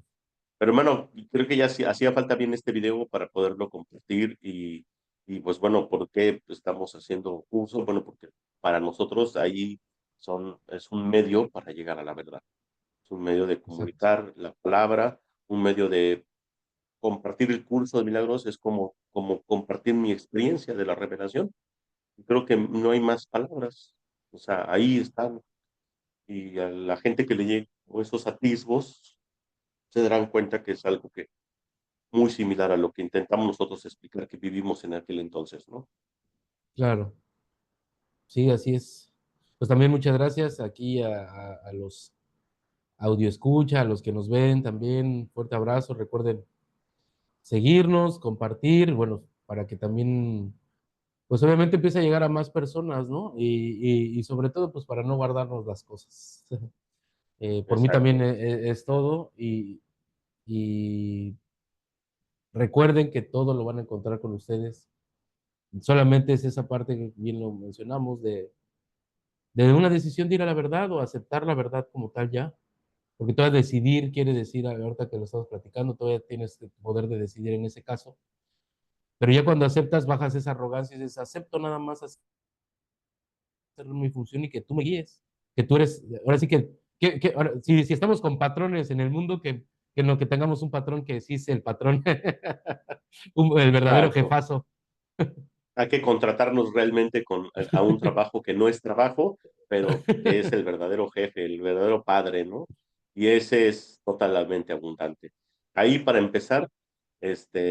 Pero hermano, creo que ya hacía falta bien este video para poderlo compartir y pues bueno, ¿por qué estamos haciendo curso? Bueno, porque para nosotros ahí es un medio para llegar a la verdad, es un medio de Exacto, comunicar la palabra, un medio de compartir el curso de milagros, es como compartir mi experiencia de la revelación. Creo que no hay más palabras, o sea, ahí están y a la gente que le llegue esos atisbos se darán cuenta que es algo que muy similar a lo que intentamos nosotros explicar que vivimos en aquel entonces, ¿no? claro. Sí, así es. Pues también muchas gracias aquí a los audio escucha, a los que nos ven también. Fuerte abrazo. Recuerden seguirnos, compartir, bueno, para que también, pues obviamente empiece a llegar a más personas, ¿no? Y sobre todo, pues para no guardarnos las cosas. Por mí también Exacto, es todo y recuerden que todo lo van a encontrar con ustedes. Solamente es esa parte que bien lo mencionamos de una decisión de ir a la verdad o aceptar la verdad como tal ya. Porque todavía decidir quiere decir, ahorita que lo estamos platicando, todavía tienes el poder de decidir en ese caso. Pero ya cuando aceptas, bajas esa arrogancia y dices, acepto nada más hacer mi función y que tú me guíes. Que tú eres, ahora sí ahora, si estamos con patrones en el mundo, que tengamos un patrón que sí es el patrón, el verdadero exacto. jefazo. Hay que contratarnos realmente a un trabajo que no es trabajo, pero que es el verdadero jefe, el verdadero padre, ¿no? Y ese es totalmente abundante. Ahí, para empezar,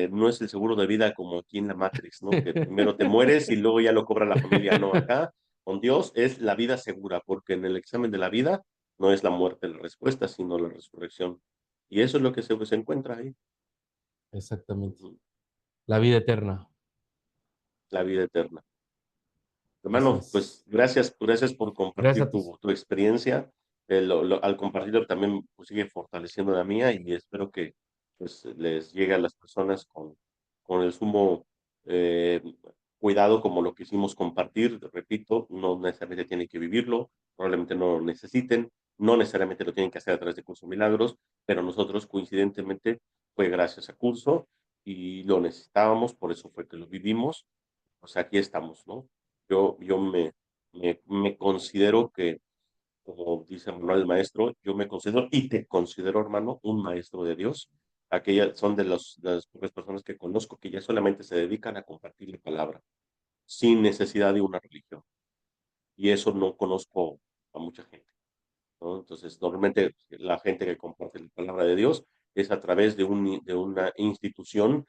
no es el seguro de vida como aquí en la Matrix, ¿no? Que primero te mueres y luego ya lo cobra la familia. No, acá con Dios es la vida segura, porque en el examen de la vida no es la muerte la respuesta, sino la resurrección. Y eso es lo que se encuentra ahí. Exactamente. Ujú. La vida eterna. La vida eterna. Así Hermano, es. pues gracias por Gracias compartir a todos. tu experiencia. Al compartirlo también pues, sigue fortaleciendo la mía y espero que pues, les llegue a las personas con el sumo eh, cuidado como lo quisimos compartir. Repito, no necesariamente tienen que vivirlo, probablemente no lo necesiten, no necesariamente lo tienen que hacer a través de Curso Milagros, pero nosotros coincidentemente fue gracias a Curso y lo necesitábamos, por eso fue que lo vivimos. O sea, aquí estamos, ¿no? Yo me considero que, como dice Manuel el Maestro, yo me considero y te considero, hermano, un maestro de Dios. Aquellas son de las pocas personas que conozco que ya solamente se dedican a compartir la palabra, sin necesidad de una religión. Y eso no conozco a mucha gente, ¿no? Entonces, normalmente la gente que comparte la palabra de Dios es a través de una institución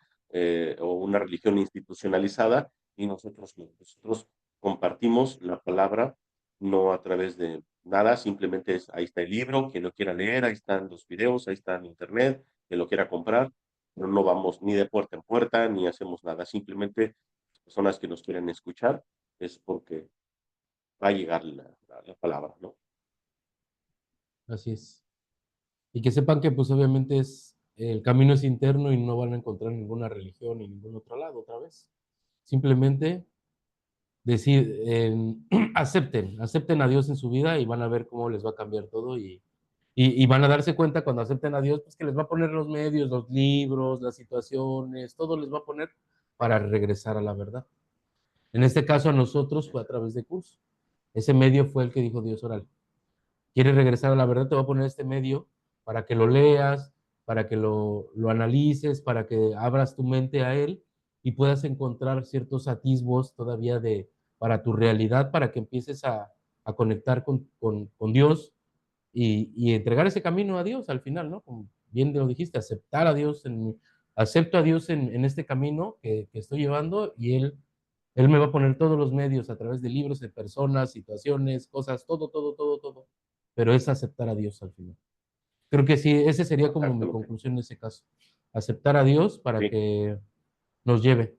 o una religión institucionalizada y nosotros no. Nosotros compartimos la palabra no a través de nada, simplemente es, ahí está el libro, quien lo quiera leer, ahí están los videos, ahí está en internet, quien lo quiera comprar, pero no vamos ni de puerta en puerta, ni hacemos nada, simplemente las personas que nos quieren escuchar es porque va a llegar la palabra, ¿no? Así es. Y que sepan que pues obviamente el camino es interno y no van a encontrar ninguna religión ni ningún otro lado otra vez. Simplemente decir, acepten a Dios en su vida y van a ver cómo les va a cambiar todo y van a darse cuenta cuando acepten a Dios, pues que les va a poner los medios, los libros, las situaciones, todo les va a poner para regresar a la verdad. En este caso a nosotros fue a través de curso. Ese medio fue el que dijo Dios, órale, quieres regresar a la verdad, te voy a poner este medio para que lo leas, para que lo analices, para que abras tu mente a él y puedas encontrar ciertos atisbos todavía para tu realidad, para que empieces a conectar con Dios y entregar ese camino a Dios al final, ¿no? Como bien lo dijiste, aceptar a Dios, acepto a Dios en este camino que estoy llevando y él me va a poner todos los medios a través de libros, de personas, situaciones, cosas, todo, todo, todo, todo. Pero es aceptar a Dios al final. Creo que sí, ese sería como mi Exactamente. conclusión en ese caso. Aceptar a Dios para Sí, que nos lleve.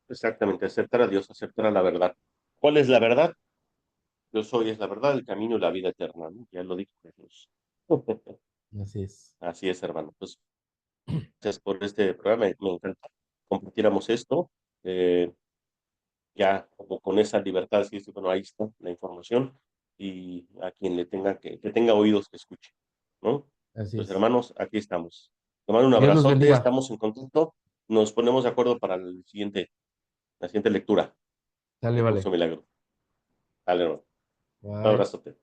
exactamente, aceptar a Dios, aceptar a la verdad. ¿Cuál es la verdad? Yo soy es la verdad, el camino y la vida eterna, ¿no? Ya lo dijo Jesús. Así es. Así es, hermano. Pues gracias por este programa, me encanta compartiéramos esto, eh, ya como con esa libertad, sí, sí, bueno, ahí está la información y a quien le tenga que tenga oídos que escuche, ¿no? Así Pues es. hermanos, aquí estamos. Te mando un Dios los abrazote, bendiga. estamos en contacto, nos ponemos de acuerdo para la siguiente lectura Sale, del curso vale. Milagro. Dale, hermano. Un Bye. abrazote.